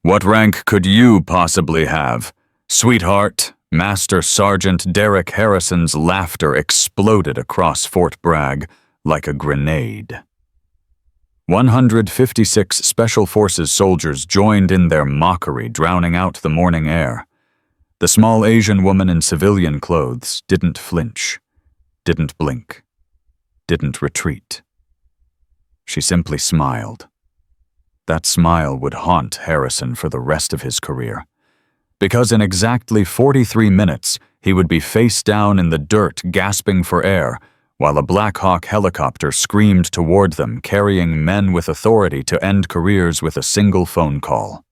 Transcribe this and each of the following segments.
What rank could you possibly have? Sweetheart, Master Sergeant Derek Harrison's laughter exploded across Fort Bragg like a grenade. 156 Special Forces soldiers joined in their mockery, drowning out the morning air. The small Asian woman in civilian clothes didn't flinch, didn't blink, didn't retreat. She simply smiled. That smile would haunt Harrison for the rest of his career, because in exactly 43 minutes he would be face down in the dirt, gasping for air, while a Black Hawk helicopter screamed toward them, carrying men with authority to end careers with a single phone call.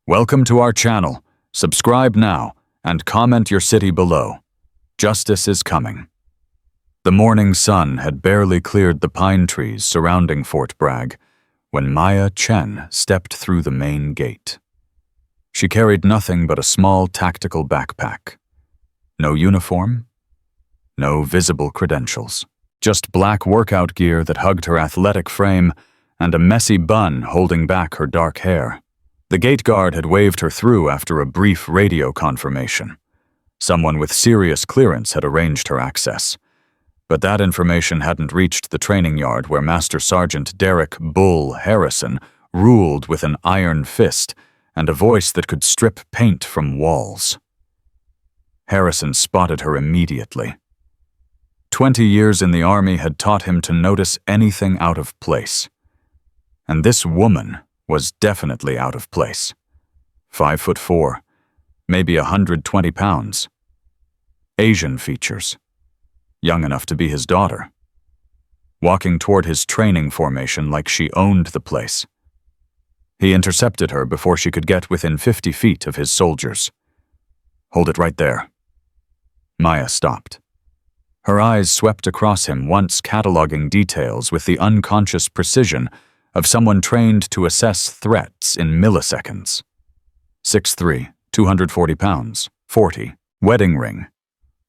Welcome to our channel. Subscribe now and comment your city below. Justice is coming. The morning sun had barely cleared the pine trees surrounding Fort Bragg when Maya Chen stepped through the main gate. She carried nothing but a small tactical backpack. No uniform, no visible credentials. Just black workout gear that hugged her athletic frame and a messy bun holding back her dark hair. The gate guard had waved her through after a brief radio confirmation. Someone with serious clearance had arranged her access. But that information hadn't reached the training yard where Master Sergeant Derek "Bull" Harrison ruled with an iron fist and a voice that could strip paint from walls. Harrison spotted her immediately. 20 years in the Army had taught him to notice anything out of place. And this woman was definitely out of place. 5'4", maybe 120 pounds. Asian features. Young enough to be his daughter. Walking toward his training formation like she owned the place. He intercepted her before she could get within 50 feet of his soldiers. Hold it right there. Maya stopped. Her eyes swept across him, once cataloging details with the unconscious precision of someone trained to assess threats in milliseconds. 6'3", 240 pounds, 40, wedding ring.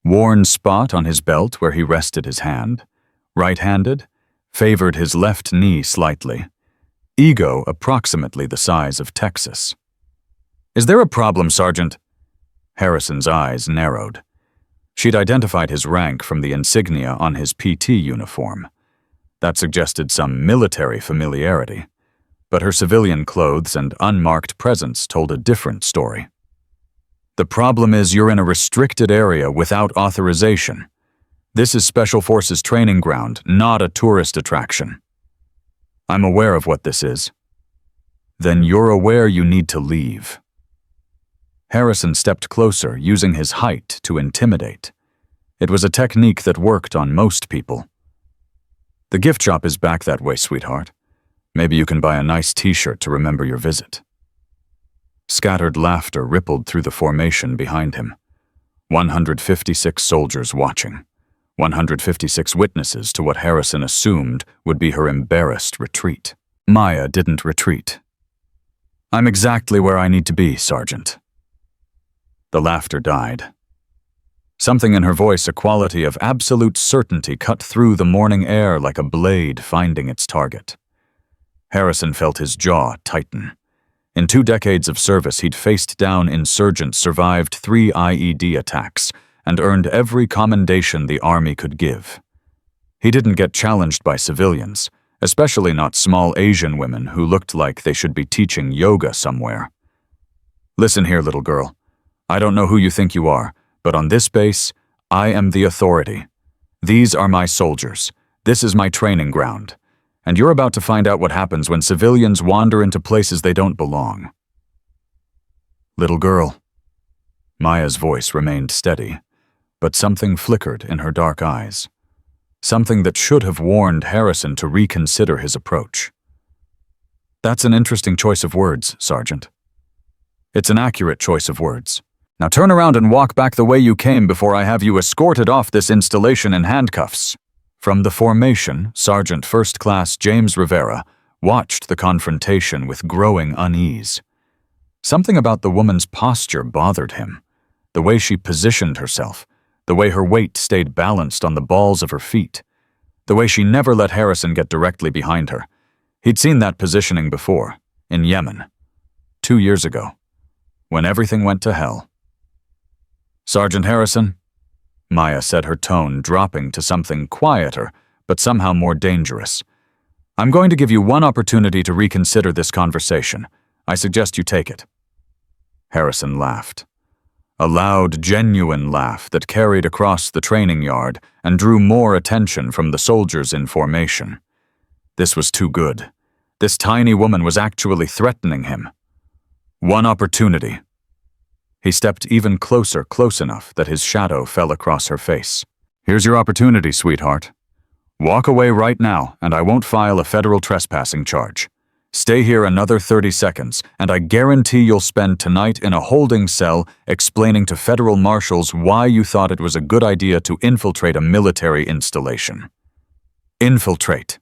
Worn spot on his belt where he rested his hand. Right-handed, favored his left knee slightly. Ego approximately the size of Texas. Is there a problem, Sergeant? Harrison's eyes narrowed. She'd identified his rank from the insignia on his PT uniform. That suggested some military familiarity, but her civilian clothes and unmarked presence told a different story. The problem is you're in a restricted area without authorization. This is Special Forces training ground, not a tourist attraction. I'm aware of what this is. Then you're aware you need to leave. Harrison stepped closer, using his height to intimidate. It was a technique that worked on most people. The gift shop is back that way, sweetheart. Maybe you can buy a nice t-shirt to remember your visit. Scattered laughter rippled through the formation behind him. 156 soldiers watching. 156 witnesses to what Harrison assumed would be her embarrassed retreat. Maya didn't retreat. I'm exactly where I need to be, Sergeant. The laughter died. Something in her voice, a quality of absolute certainty, cut through the morning air like a blade finding its target. Harrison felt his jaw tighten. In 2 decades of service, he'd faced down insurgents, survived 3 IED attacks, and earned every commendation the Army could give. He didn't get challenged by civilians, especially not small Asian women who looked like they should be teaching yoga somewhere. Listen here, little girl. I don't know who you think you are, but on this base, I am the authority. These are my soldiers. This is my training ground. And you're about to find out what happens when civilians wander into places they don't belong. Little girl. Maya's voice remained steady, but something flickered in her dark eyes. Something that should have warned Harrison to reconsider his approach. That's an interesting choice of words, Sergeant. It's an accurate choice of words. Now turn around and walk back the way you came before I have you escorted off this installation in handcuffs. From the formation, Sergeant First Class James Rivera watched the confrontation with growing unease. Something about the woman's posture bothered him. The way she positioned herself, the way her weight stayed balanced on the balls of her feet, the way she never let Harrison get directly behind her. He'd seen that positioning before, in Yemen. 2 years ago, when everything went to hell. "Sergeant Harrison," Maya said, her tone dropping to something quieter, but somehow more dangerous. "I'm going to give you one opportunity to reconsider this conversation. I suggest you take it." Harrison laughed. A loud, genuine laugh that carried across the training yard and drew more attention from the soldiers in formation. This was too good. This tiny woman was actually threatening him. One opportunity. He stepped even closer, close enough that his shadow fell across her face. "Here's your opportunity, sweetheart. Walk away right now, and I won't file a federal trespassing charge. Stay here another 30 seconds, and I guarantee you'll spend tonight in a holding cell explaining to federal marshals why you thought it was a good idea to infiltrate a military installation." Infiltrate.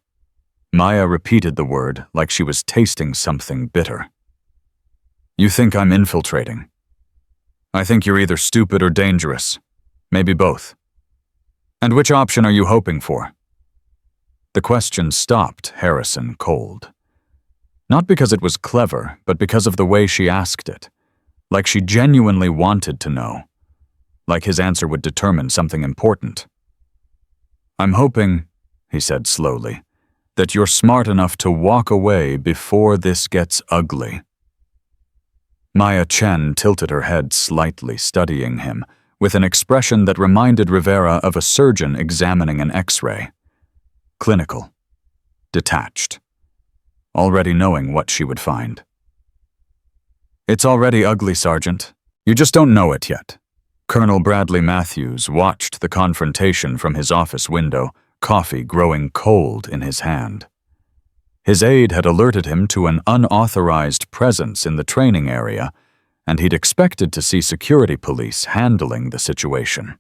Maya repeated the word like she was tasting something bitter. "You think I'm infiltrating? I think you're either stupid or dangerous. Maybe both. And which option are you hoping for?" The question stopped Harrison cold. Not because it was clever, but because of the way she asked it. Like she genuinely wanted to know. Like his answer would determine something important. "I'm hoping," he said slowly, "that you're smart enough to walk away before this gets ugly." Maya Chen tilted her head slightly, studying him, with an expression that reminded Rivera of a surgeon examining an X-ray. Clinical. Detached. Already knowing what she would find. "It's already ugly, Sergeant. You just don't know it yet." Colonel Bradley Matthews watched the confrontation from his office window, coffee growing cold in his hand. His aide had alerted him to an unauthorized presence in the training area, and he'd expected to see security police handling the situation.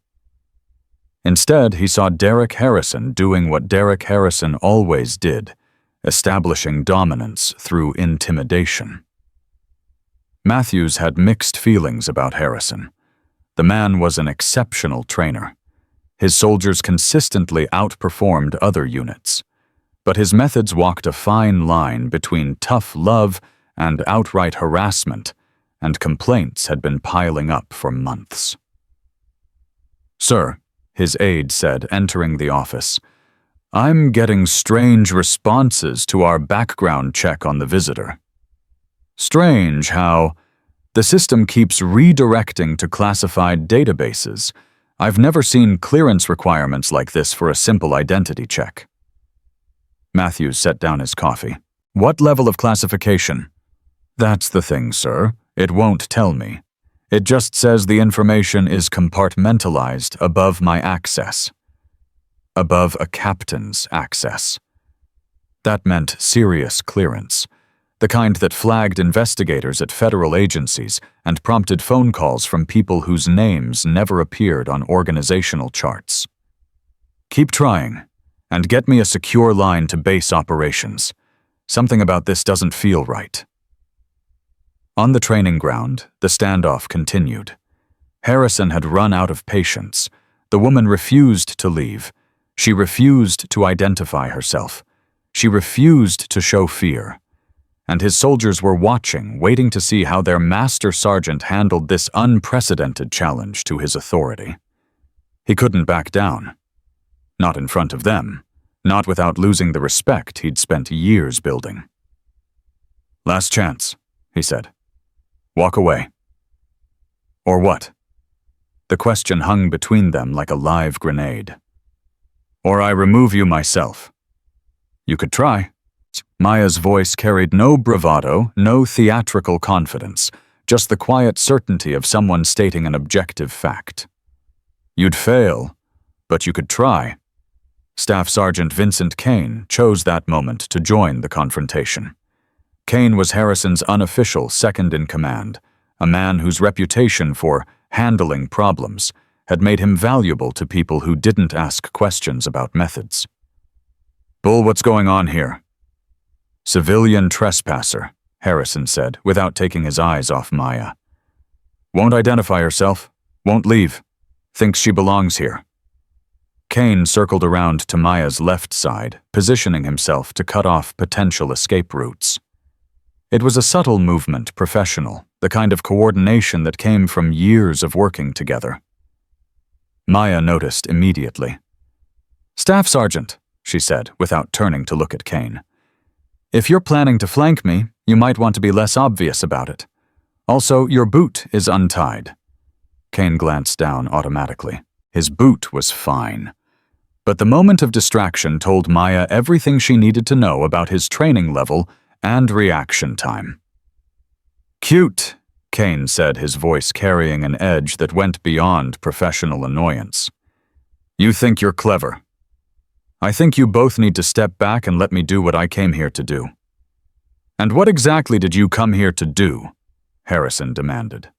Instead, he saw Derek Harrison doing what Derek Harrison always did, establishing dominance through intimidation. Matthews had mixed feelings about Harrison. The man was an exceptional trainer. His soldiers consistently outperformed other units. But his methods walked a fine line between tough love and outright harassment, and complaints had been piling up for months. "Sir," his aide said, entering the office, "I'm getting strange responses to our background check on the visitor. Strange how the system keeps redirecting to classified databases. I've never seen clearance requirements like this for a simple identity check." Matthews set down his coffee. "What level of classification?" "That's the thing, sir. It won't tell me. It just says the information is compartmentalized above my access. Above a captain's access. That meant serious clearance. The kind that flagged investigators at federal agencies and prompted phone calls from people whose names never appeared on organizational charts. Keep trying, and get me a secure line to base operations. Something about this doesn't feel right." On the training ground, the standoff continued. Harrison had run out of patience. The woman refused to leave. She refused to identify herself. She refused to show fear. And his soldiers were watching, waiting to see how their master sergeant handled this unprecedented challenge to his authority. He couldn't back down. Not in front of them. Not without losing the respect he'd spent years building. "Last chance," he said. "Walk away." "Or what?" The question hung between them like a live grenade. "Or I remove you myself." "You could try." Maya's voice carried no bravado, no theatrical confidence, just the quiet certainty of someone stating an objective fact. "You'd fail, but you could try." Staff Sergeant Vincent Kane chose that moment to join the confrontation. Kane was Harrison's unofficial second-in-command, a man whose reputation for handling problems had made him valuable to people who didn't ask questions about methods. "Bull, what's going on here?" "Civilian trespasser," Harrison said, without taking his eyes off Maya. "Won't identify herself, won't leave, thinks she belongs here." Kane circled around to Maya's left side, positioning himself to cut off potential escape routes. It was a subtle movement, professional, the kind of coordination that came from years of working together. Maya noticed immediately. "Staff Sergeant," she said, without turning to look at Kane. "If you're planning to flank me, you might want to be less obvious about it. Also, your boot is untied." Kane glanced down automatically. His boot was fine. But the moment of distraction told Maya everything she needed to know about his training level and reaction time. "Cute," Kane said, his voice carrying an edge that went beyond professional annoyance. "You think you're clever. I think you both need to step back and let me do what I came here to do." "And what exactly did you come here to do?" Harrison demanded.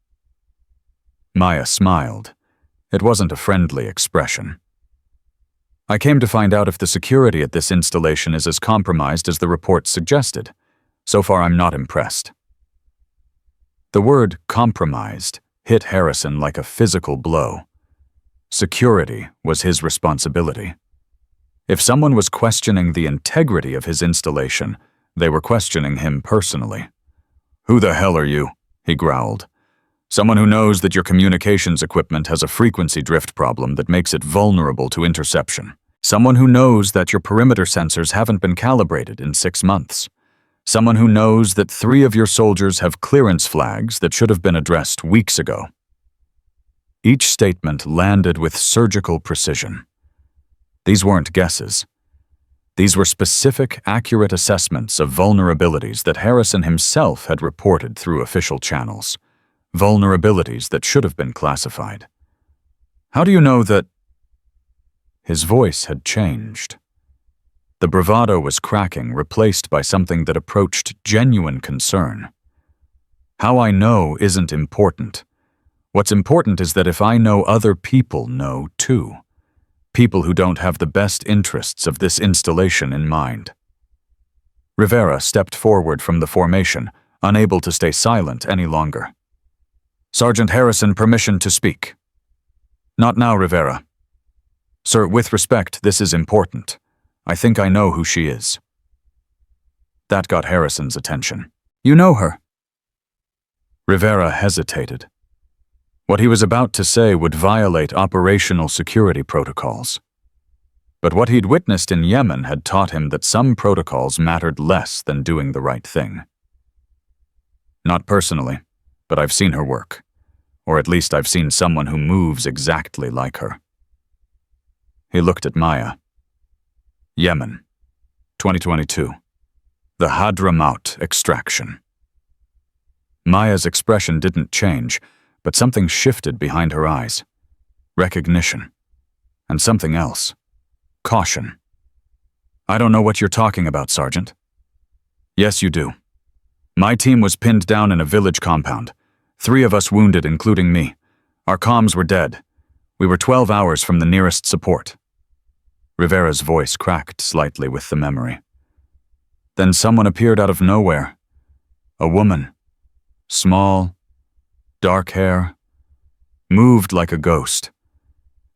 Maya smiled. It wasn't a friendly expression. "I came to find out if the security at this installation is as compromised as the report suggested. So far, I'm not impressed." The word compromised hit Harrison like a physical blow. Security was his responsibility. If someone was questioning the integrity of his installation, they were questioning him personally. "Who the hell are you?" he growled. "Someone who knows that your communications equipment has a frequency drift problem that makes it vulnerable to interception. Someone who knows that your perimeter sensors haven't been calibrated in 6 months. Someone who knows that 3 of your soldiers have clearance flags that should have been addressed weeks ago." Each statement landed with surgical precision. These weren't guesses. These were specific, accurate assessments of vulnerabilities that Harrison himself had reported through official channels. Vulnerabilities that should have been classified. "How do you know that—" His voice had changed. The bravado was cracking, replaced by something that approached genuine concern. "How I know isn't important. What's important is that if I know, other people know too. People who don't have the best interests of this installation in mind." Rivera stepped forward from the formation, unable to stay silent any longer. "Sergeant Harrison, permission to speak." "Not now, Rivera." "Sir, with respect, this is important. I think I know who she is." That got Harrison's attention. "You know her?" Rivera hesitated. What he was about to say would violate operational security protocols. But what he'd witnessed in Yemen had taught him that some protocols mattered less than doing the right thing. "Not personally, but I've seen her work. Or at least I've seen someone who moves exactly like her." He looked at Maya. "Yemen, 2022. The Hadramaut extraction." Maya's expression didn't change, but something shifted behind her eyes. Recognition. And something else. Caution. "I don't know what you're talking about, Sergeant." "Yes, you do. My team was pinned down in a village compound. 3 of us wounded, including me. Our comms were dead. We were 12 hours from the nearest support." Rivera's voice cracked slightly with the memory. "Then someone appeared out of nowhere. A woman. Small, dark hair. Moved like a ghost.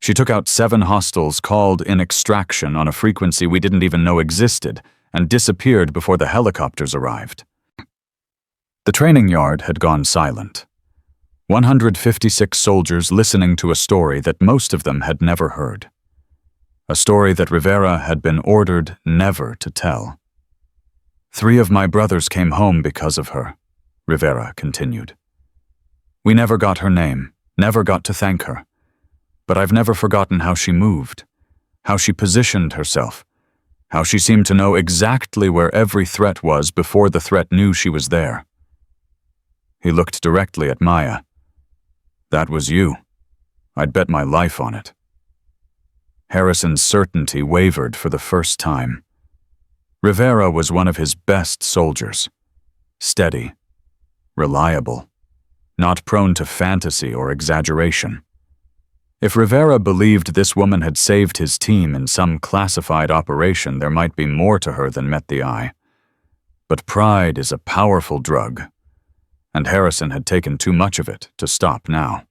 She took out 7 hostiles called in extraction on a frequency we didn't even know existed and disappeared before the helicopters arrived." The training yard had gone silent. 156 soldiers listening to a story that most of them had never heard. A story that Rivera had been ordered never to tell. "3 of my brothers came home because of her," Rivera continued. "We never got her name, never got to thank her. But I've never forgotten how she moved, how she positioned herself, how she seemed to know exactly where every threat was before the threat knew she was there." He looked directly at Maya. "That was you. I'd bet my life on it." Harrison's certainty wavered for the first time. Rivera was one of his best soldiers. Steady, reliable, not prone to fantasy or exaggeration. If Rivera believed this woman had saved his team in some classified operation, there might be more to her than met the eye. But pride is a powerful drug, and Harrison had taken too much of it to stop now.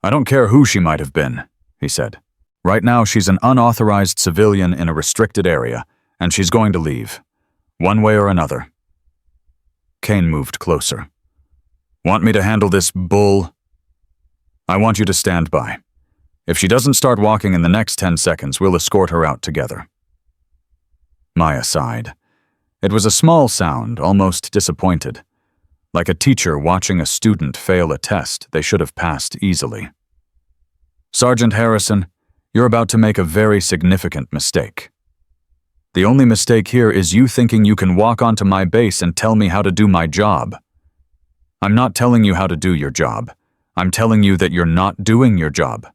"I don't care who she might have been," he said. "Right now she's an unauthorized civilian in a restricted area, and she's going to leave, one way or another." Kane moved closer. Want me to handle this, bull? I want you to stand by. If she doesn't start walking in the next 10 seconds, we'll escort her out together. Maya sighed. It was a small sound, almost disappointed. Like a teacher watching a student fail a test they should have passed easily. Sergeant Harrison, you're about to make a very significant mistake. The only mistake here is you thinking you can walk onto my base and tell me how to do my job. I'm not telling you how to do your job. I'm telling you that you're not doing your job.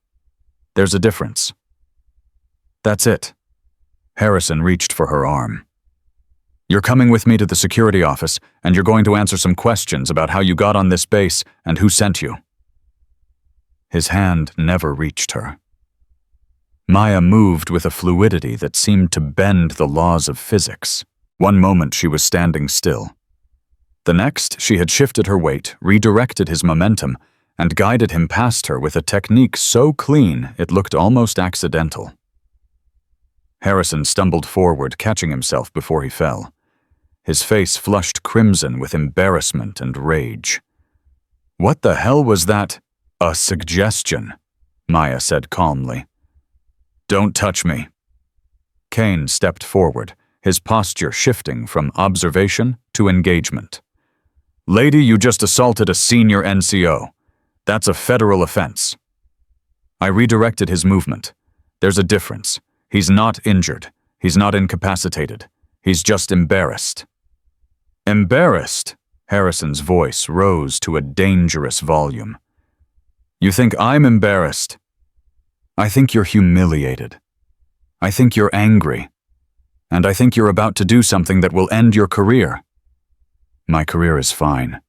There's a difference. That's it. Harrison reached for her arm. You're coming with me to the security office, and you're going to answer some questions about how you got on this base and who sent you. His hand never reached her. Maya moved with a fluidity that seemed to bend the laws of physics. One moment she was standing still. The next, she had shifted her weight, redirected his momentum, and guided him past her with a technique so clean it looked almost accidental. Harrison stumbled forward, catching himself before he fell. His face flushed crimson with embarrassment and rage. What the hell was that? A suggestion, Maya said calmly. Don't touch me. Kane stepped forward, his posture shifting from observation to engagement. Lady, you just assaulted a senior NCO. That's a federal offense. I redirected his movement. There's a difference. He's not injured. He's not incapacitated. He's just embarrassed. Embarrassed? Harrison's voice rose to a dangerous volume. You think I'm embarrassed? I think you're humiliated. I think you're angry. And I think you're about to do something that will end your career. My career is fine.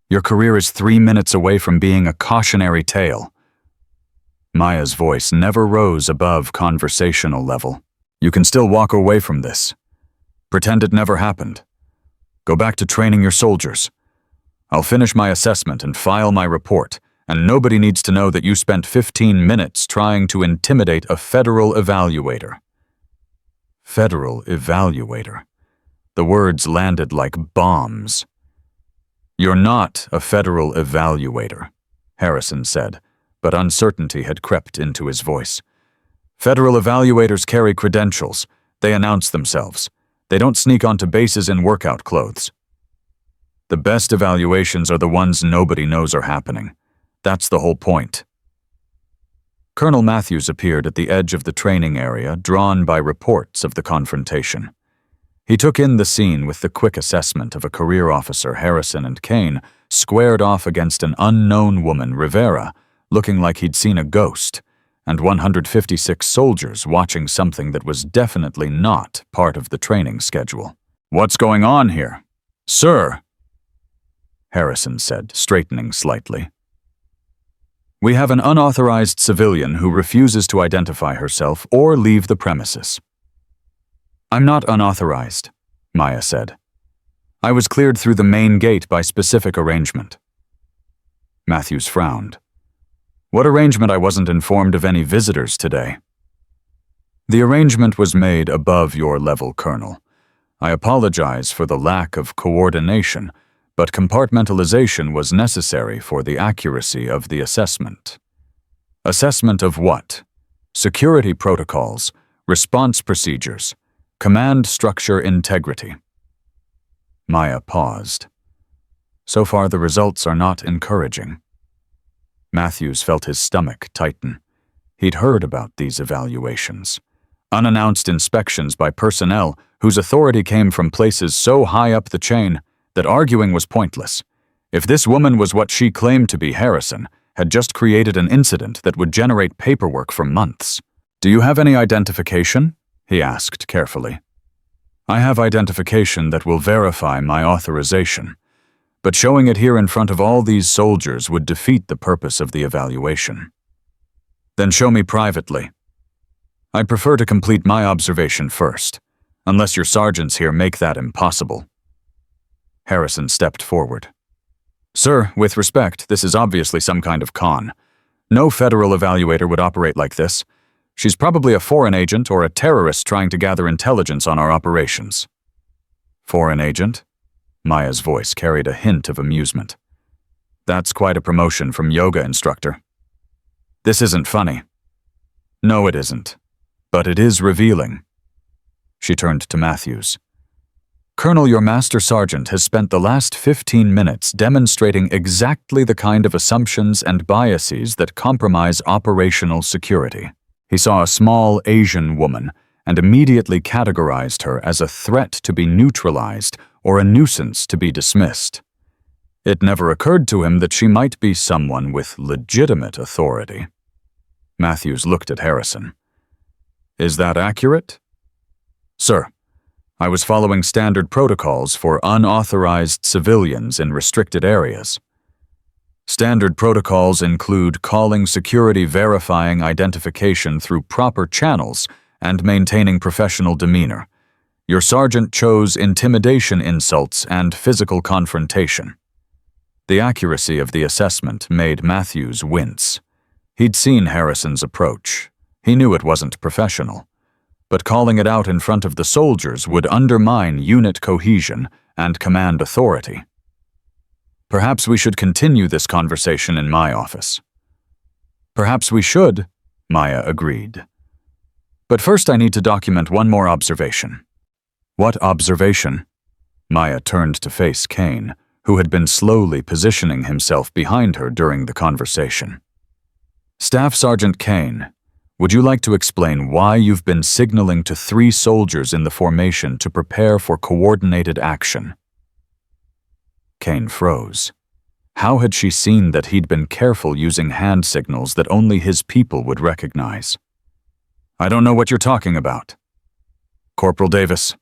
Your career is 3 minutes away from being a cautionary tale. Maya's voice never rose above conversational level. You can still walk away from this. Pretend it never happened. Go back to training your soldiers. I'll finish my assessment and file my report, and nobody needs to know that you spent 15 minutes trying to intimidate a federal evaluator. Federal evaluator. The words landed like bombs. You're not a federal evaluator, Harrison said, but uncertainty had crept into his voice. Federal evaluators carry credentials. They announce themselves. They don't sneak onto bases in workout clothes. The best evaluations are the ones nobody knows are happening. That's the whole point. Colonel Matthews appeared at the edge of the training area, drawn by reports of the confrontation. He took in the scene with the quick assessment of a career officer, Harrison and Kane, squared off against an unknown woman, Rivera, looking like he'd seen a ghost, and 156 soldiers watching something that was definitely not part of the training schedule. What's going on here? Sir, Harrison said, straightening slightly. We have an unauthorized civilian who refuses to identify herself or leave the premises. I'm not unauthorized, Maya said. I was cleared through the main gate by specific arrangement. Matthews frowned. What arrangement? I wasn't informed of any visitors today. The arrangement was made above your level, Colonel. I apologize for the lack of coordination, but compartmentalization was necessary for the accuracy of the assessment. Assessment of what? Security protocols, response procedures, command structure integrity. Maya paused. So far, the results are not encouraging. Matthews felt his stomach tighten. He'd heard about these evaluations. Unannounced inspections by personnel whose authority came from places so high up the chain that arguing was pointless. If this woman was what she claimed to be, Harrison had just created an incident that would generate paperwork for months. Do you have any identification? He asked carefully. I have identification that will verify my authorization, but showing it here in front of all these soldiers would defeat the purpose of the evaluation. Then show me privately. I'd prefer to complete my observation first, unless your sergeants here make that impossible. Harrison stepped forward. Sir, with respect, this is obviously some kind of con. No federal evaluator would operate like this. She's probably a foreign agent or a terrorist trying to gather intelligence on our operations. Foreign agent? Maya's voice carried a hint of amusement. That's quite a promotion from yoga instructor. This isn't funny. No, it isn't. But it is revealing. She turned to Matthews. Colonel, your master sergeant has spent the last 15 minutes demonstrating exactly the kind of assumptions and biases that compromise operational security. He saw a small Asian woman and immediately categorized her as a threat to be neutralized or a nuisance to be dismissed. It never occurred to him that she might be someone with legitimate authority. Matthews looked at Harrison. Is that accurate? Sir, I was following standard protocols for unauthorized civilians in restricted areas. Standard protocols include calling security verifying identification through proper channels and maintaining professional demeanor. Your sergeant chose intimidation insults and physical confrontation. The accuracy of the assessment made Matthews wince. He'd seen Harrison's approach. He knew it wasn't professional. But calling it out in front of the soldiers would undermine unit cohesion and command authority. Perhaps we should continue this conversation in my office. Perhaps we should, Maya agreed. But first I need to document one more observation. What observation? Maya turned to face Kane, who had been slowly positioning himself behind her during the conversation. Staff Sergeant Kane, would you like to explain why you've been signaling to 3 soldiers in the formation to prepare for coordinated action? Kane froze. How had she seen that he'd been careful using hand signals that only his people would recognize? I don't know what you're talking about. Corporal Davis,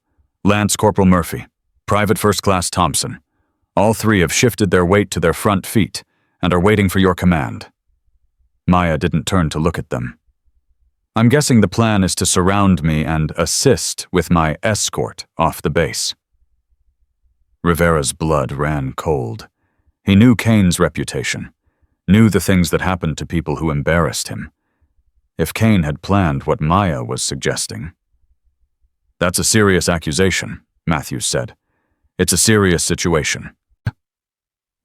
Lance Corporal Murphy, Private First Class Thompson. All 3 have shifted their weight to their front feet and are waiting for your command. Maya didn't turn to look at them. I'm guessing the plan is to surround me and assist with my escort off the base. Rivera's blood ran cold. He knew Kane's reputation, knew the things that happened to people who embarrassed him. If Kane had planned what Maya was suggesting. That's a serious accusation, Matthews said. It's a serious situation.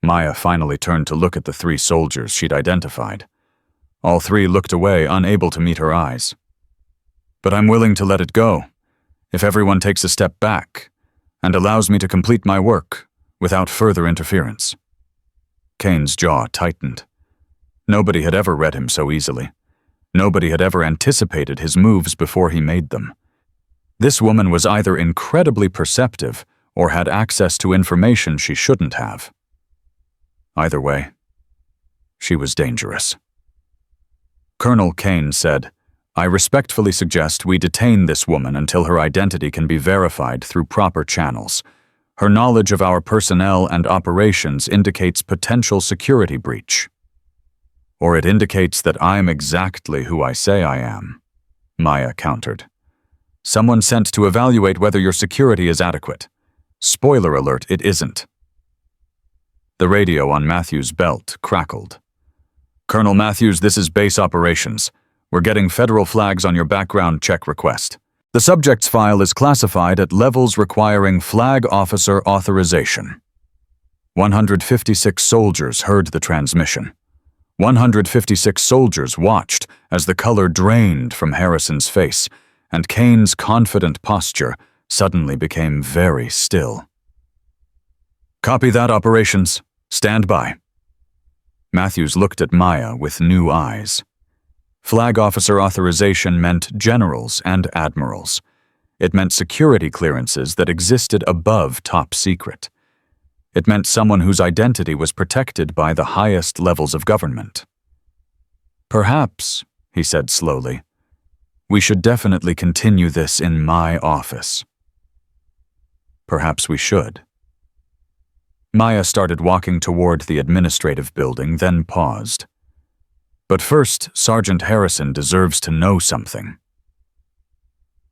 Maya finally turned to look at the 3 soldiers she'd identified. All 3 looked away, unable to meet her eyes. But I'm willing to let it go, if everyone takes a step back and allows me to complete my work without further interference. Kane's jaw tightened. Nobody had ever read him so easily. Nobody had ever anticipated his moves before he made them. This woman was either incredibly perceptive or had access to information she shouldn't have. Either way, she was dangerous. Colonel Kane said, I respectfully suggest we detain this woman until her identity can be verified through proper channels. Her knowledge of our personnel and operations indicates potential security breach. Or it indicates that I'm exactly who I say I am, Maya countered. Someone sent to evaluate whether your security is adequate. Spoiler alert, it isn't. The radio on Matthews' belt crackled. Colonel Matthews, this is base operations. We're getting federal flags on your background check request. The subject's file is classified at levels requiring flag officer authorization. 156 soldiers heard the transmission. 156 soldiers watched as the color drained from Harrison's face, and Kane's confident posture suddenly became very still. Copy that, operations. Stand by. Matthews looked at Maya with new eyes. Flag officer authorization meant generals and admirals. It meant security clearances that existed above top secret. It meant someone whose identity was protected by the highest levels of government. Perhaps, he said slowly, we should definitely continue this in my office. Perhaps we should. Maya started walking toward the administrative building, then paused. But first, Sergeant Harrison deserves to know something.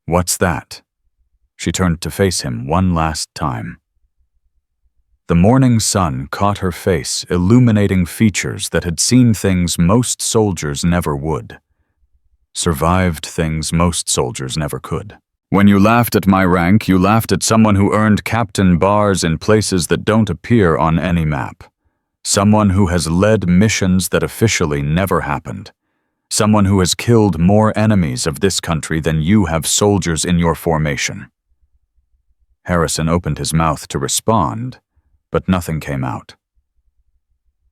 What's that? She turned to face him one last time. The morning sun caught her face, illuminating features that had seen things most soldiers never would. Survived things most soldiers never could. When you laughed at my rank, you laughed at someone who earned captain bars in places that don't appear on any map. Someone who has led missions that officially never happened. Someone who has killed more enemies of this country than you have soldiers in your formation." Harrison opened his mouth to respond, but nothing came out.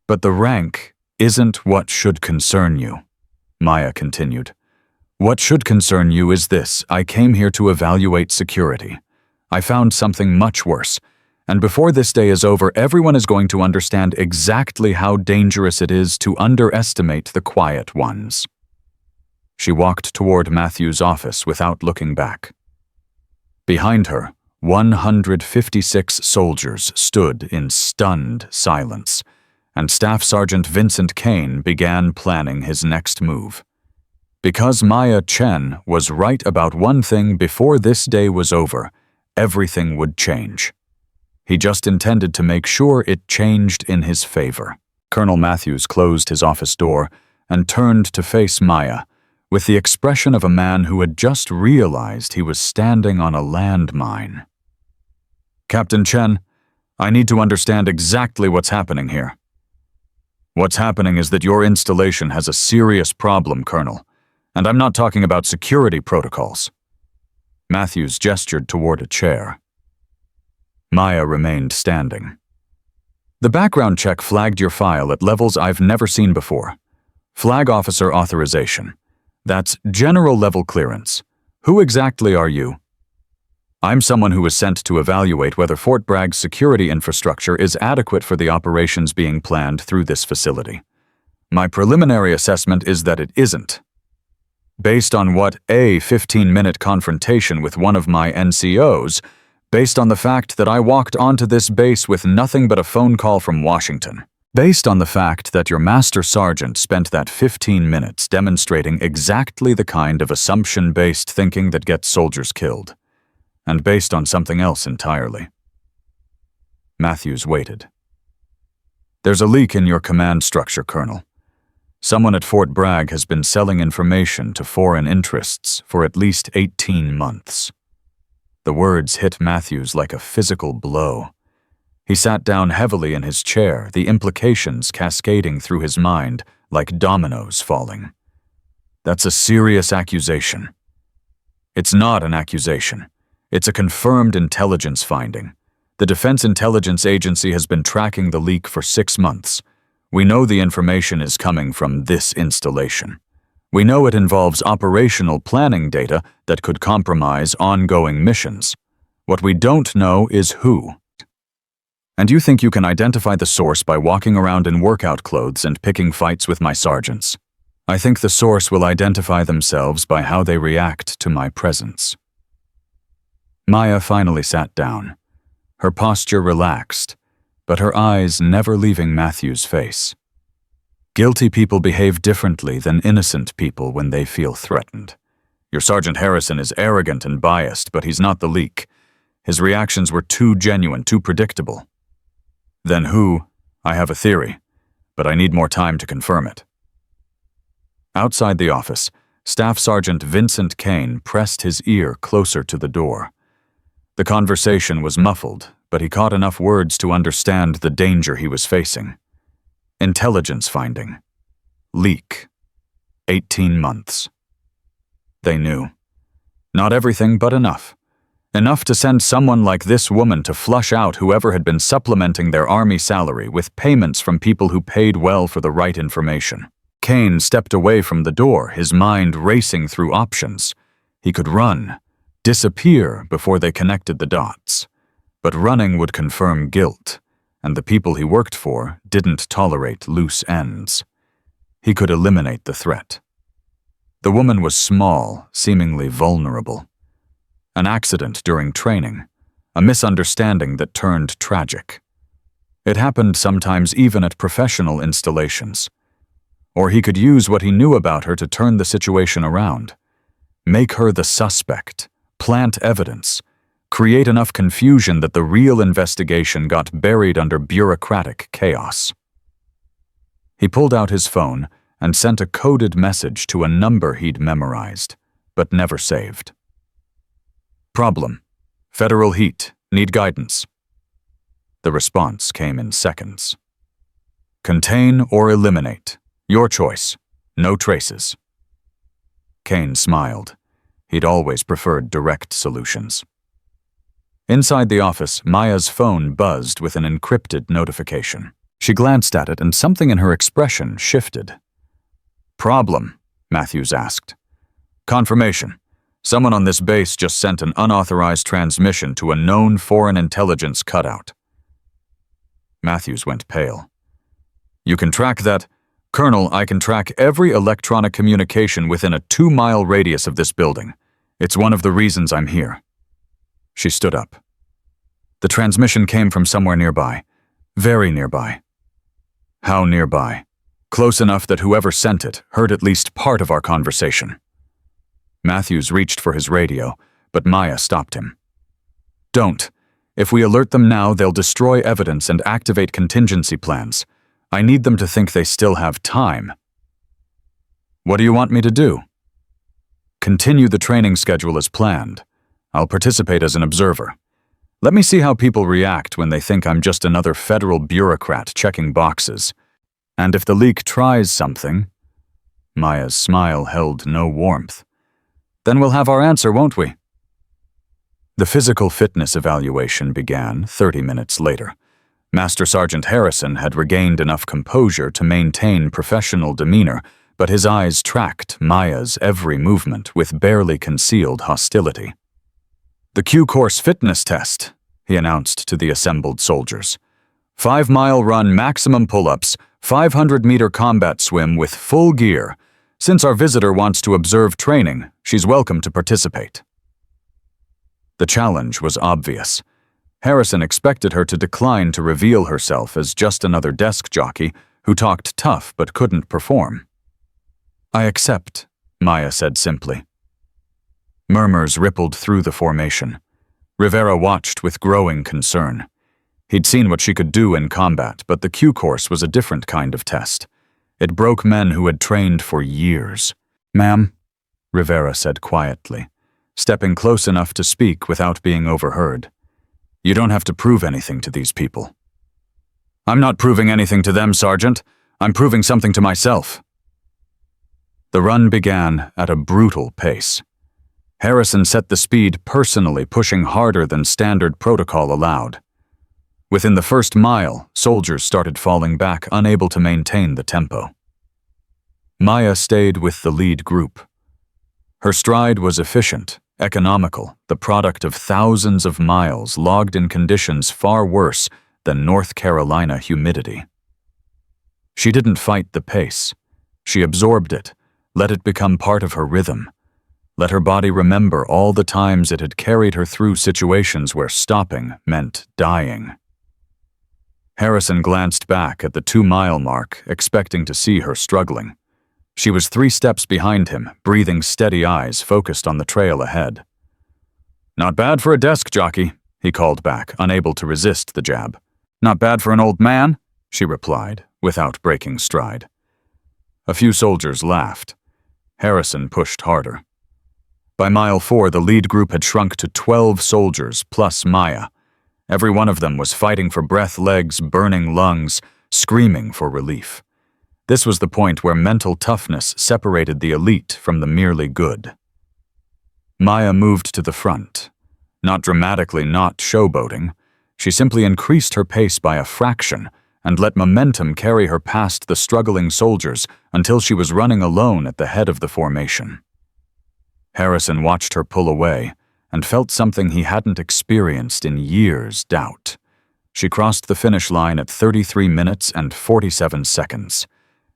"But the rank isn't what should concern you," Maya continued. "What should concern you is this: I came here to evaluate security. I found something much worse, and before this day is over, everyone is going to understand exactly how dangerous it is to underestimate the quiet ones." She walked toward Matthew's office without looking back. Behind her, 156 soldiers stood in stunned silence, and Staff Sergeant Vincent Kane began planning his next move. Because Maya Chen was right about one thing before this day was over, everything would change. He just intended to make sure it changed in his favor. Colonel Matthews closed his office door and turned to face Maya, with the expression of a man who had just realized he was standing on a landmine. "Captain Chen, I need to understand exactly what's happening here." "What's happening is that your installation has a serious problem, Colonel. And I'm not talking about security protocols." Matthews gestured toward a chair. Maya remained standing. "The background check flagged your file at levels I've never seen before. Flag officer authorization. That's general level clearance. Who exactly are you?" "I'm someone who was sent to evaluate whether Fort Bragg's security infrastructure is adequate for the operations being planned through this facility. My preliminary assessment is that it isn't. Based on what a 15-minute confrontation with one of my NCOs, based on the fact that I walked onto this base with nothing but a phone call from Washington, based on the fact that your master sergeant spent that 15 minutes demonstrating exactly the kind of assumption-based thinking that gets soldiers killed, and based on something else entirely." Matthews waited. "There's a leak in your command structure, Colonel. Someone at Fort Bragg has been selling information to foreign interests for at least 18 months. The words hit Matthews like a physical blow. He sat down heavily in his chair, the implications cascading through his mind like dominoes falling. "That's a serious accusation." "It's not an accusation. It's a confirmed intelligence finding. The Defense Intelligence Agency has been tracking the leak for 6 months. We know the information is coming from this installation. We know it involves operational planning data that could compromise ongoing missions. What we don't know is who. And you think you can identify the source by walking around in workout clothes and picking fights with my sergeants? I think the source will identify themselves by how they react to my presence." Maya finally sat down, her posture relaxed, but her eyes never leaving Matthew's face. Guilty people behave differently than innocent people when they feel threatened. Your Sergeant Harrison is arrogant and biased, but he's not the leak. His reactions were too genuine, too predictable. Then who? I have a theory, but I need more time to confirm it. Outside the office, Staff Sergeant Vincent Kane pressed his ear closer to the door. The conversation was muffled, but he caught enough words to understand the danger he was facing. Intelligence finding. Leak. 18 months. They knew. Not everything, but enough. Enough to send someone like this woman to flush out whoever had been supplementing their army salary with payments from people who paid well for the right information. Kane stepped away from the door, his mind racing through options. He could run, disappear before they connected the dots. But running would confirm guilt, and the people he worked for didn't tolerate loose ends. He could eliminate the threat. The woman was small, seemingly vulnerable. An accident during training, a misunderstanding that turned tragic. It happened sometimes even at professional installations. Or he could use what he knew about her to turn the situation around. Make her the suspect, plant evidence, create enough confusion that the real investigation got buried under bureaucratic chaos. He pulled out his phone and sent a coded message to a number he'd memorized, but never saved. Problem. Federal heat. Need guidance. The response came in seconds. Contain or eliminate. Your choice. No traces. Kane smiled. He'd always preferred direct solutions. Inside the office, Maya's phone buzzed with an encrypted notification. She glanced at it and something in her expression shifted. Problem? Matthews asked. Confirmation. Someone on this base just sent an unauthorized transmission to a known foreign intelligence cutout. Matthews went pale. You can track that? Colonel, I can track every electronic communication within a 2-mile radius of this building. It's one of the reasons I'm here. She stood up. The transmission came from somewhere nearby. Very nearby. How nearby? Close enough that whoever sent it heard at least part of our conversation. Matthews reached for his radio, but Maya stopped him. Don't. If we alert them now, they'll destroy evidence and activate contingency plans. I need them to think they still have time. What do you want me to do? Continue the training schedule as planned. I'll participate as an observer. Let me see how people react when they think I'm just another federal bureaucrat checking boxes. And if the leak tries something— Maya's smile held no warmth. Then we'll have our answer, won't we? The physical fitness evaluation began 30 minutes later. Master Sergeant Harrison had regained enough composure to maintain professional demeanor, but his eyes tracked Maya's every movement with barely concealed hostility. The Q-Course fitness test, he announced to the assembled soldiers. 5-mile run maximum pull-ups, 500-meter combat swim with full gear. Since our visitor wants to observe training, she's welcome to participate. The challenge was obvious. Harrison expected her to decline to reveal herself as just another desk jockey who talked tough but couldn't perform. I accept, Maya said simply. Murmurs rippled through the formation. Rivera watched with growing concern. He'd seen what she could do in combat, but the Q-Course was a different kind of test. It broke men who had trained for years. Ma'am, Rivera said quietly, stepping close enough to speak without being overheard. You don't have to prove anything to these people. I'm not proving anything to them, Sergeant. I'm proving something to myself. The run began at a brutal pace. Harrison set the speed personally, pushing harder than standard protocol allowed. Within the first mile, soldiers started falling back, unable to maintain the tempo. Maya stayed with the lead group. Her stride was efficient, economical, the product of thousands of miles logged in conditions far worse than North Carolina humidity. She didn't fight the pace. She absorbed it, let it become part of her rhythm. Let her body remember all the times it had carried her through situations where stopping meant dying. Harrison glanced back at the 2-mile mark, expecting to see her struggling. She was 3 steps behind him, breathing steady eyes focused on the trail ahead. Not bad for a desk jockey, he called back, unable to resist the jab. Not bad for an old man, she replied, without breaking stride. A few soldiers laughed. Harrison pushed harder. By mile 4, the lead group had shrunk to 12 soldiers plus Maya. Every one of them was fighting for breath, legs, burning lungs, screaming for relief. This was the point where mental toughness separated the elite from the merely good. Maya moved to the front. Not dramatically, not showboating. She simply increased her pace by a fraction and let momentum carry her past the struggling soldiers until she was running alone at the head of the formation. Harrison watched her pull away and felt something he hadn't experienced in years, doubt. She crossed the finish line at 33 minutes and 47 seconds,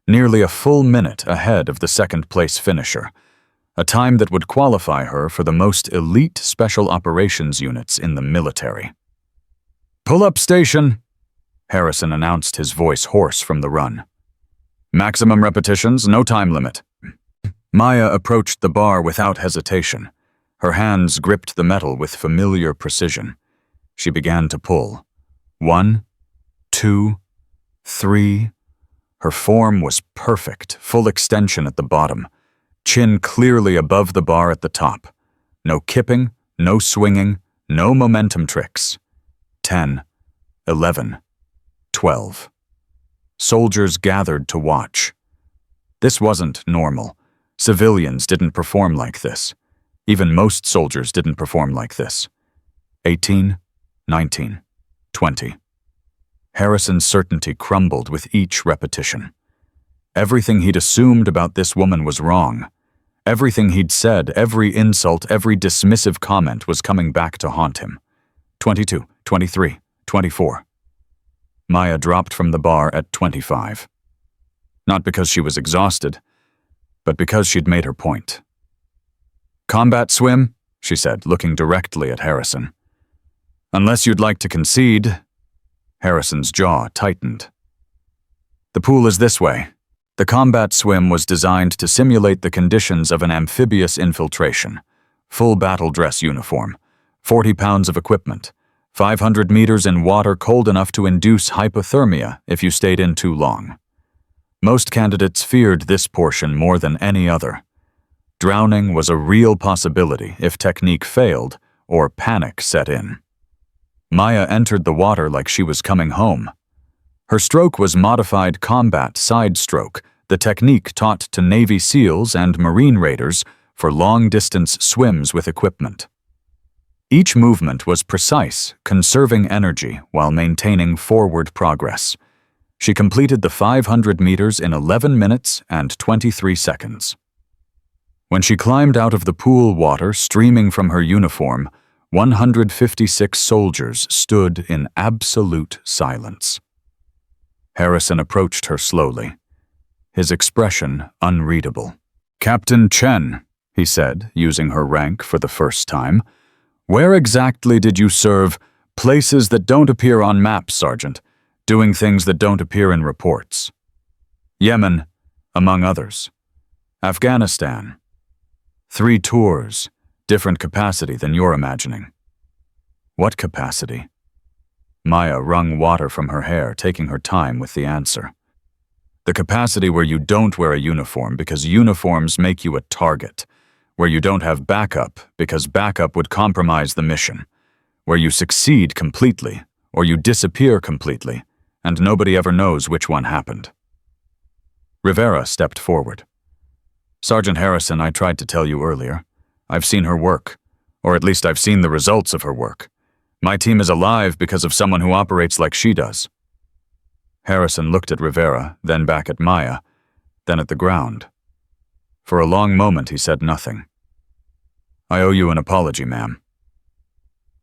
nearly a full minute ahead of the second-place finisher, a time that would qualify her for the most elite special operations units in the military. "Pull-up station," Harrison announced, his voice hoarse from the run. "Maximum repetitions, no time limit." Maya approached the bar without hesitation. Her hands gripped the metal with familiar precision. She began to pull. 1, 2, 3. Her form was perfect, full extension at the bottom, chin clearly above the bar at the top. No kipping, no swinging, no momentum tricks. 10, 11, 12. Soldiers gathered to watch. This wasn't normal. Civilians didn't perform like this. Even most soldiers didn't perform like this. 18, 19, 20. Harrison's certainty crumbled with each repetition. Everything he'd assumed about this woman was wrong. Everything he'd said, every insult, every dismissive comment was coming back to haunt him. 22, 23, 24. Maya dropped from the bar at 25. Not because she was exhausted, but because she'd made her point. "Combat swim?" she said, looking directly at Harrison. "Unless you'd like to concede." Harrison's jaw tightened. "The pool is this way." The combat swim was designed to simulate the conditions of an amphibious infiltration. Full battle dress uniform, 40 pounds of equipment, 500 meters in water cold enough to induce hypothermia if you stayed in too long. Most candidates feared this portion more than any other. Drowning was a real possibility if technique failed or panic set in. Maya entered the water like she was coming home. Her stroke was modified combat side stroke, the technique taught to Navy SEALs and Marine Raiders for long-distance swims with equipment. Each movement was precise, conserving energy while maintaining forward progress. She completed the 500 meters in 11 minutes and 23 seconds. When she climbed out of the pool water streaming from her uniform, 156 soldiers stood in absolute silence. Harrison approached her slowly, his expression unreadable. "Captain Chen," he said, using her rank for the first time, "where exactly did you serve? Places that don't appear on maps, Sergeant, doing things that don't appear in reports." "Yemen, among others. Afghanistan. 3 tours, different capacity than you're imagining." "What capacity?" Maya wrung water from her hair, taking her time with the answer. "The capacity where you don't wear a uniform because uniforms make you a target, where you don't have backup because backup would compromise the mission, where you succeed completely or you disappear completely, and nobody ever knows which one happened." Rivera stepped forward. "Sergeant Harrison, I tried to tell you earlier. I've seen her work, or at least I've seen the results of her work. My team is alive because of someone who operates like she does." Harrison looked at Rivera, then back at Maya, then at the ground. For a long moment he said nothing. "I owe you an apology, ma'am."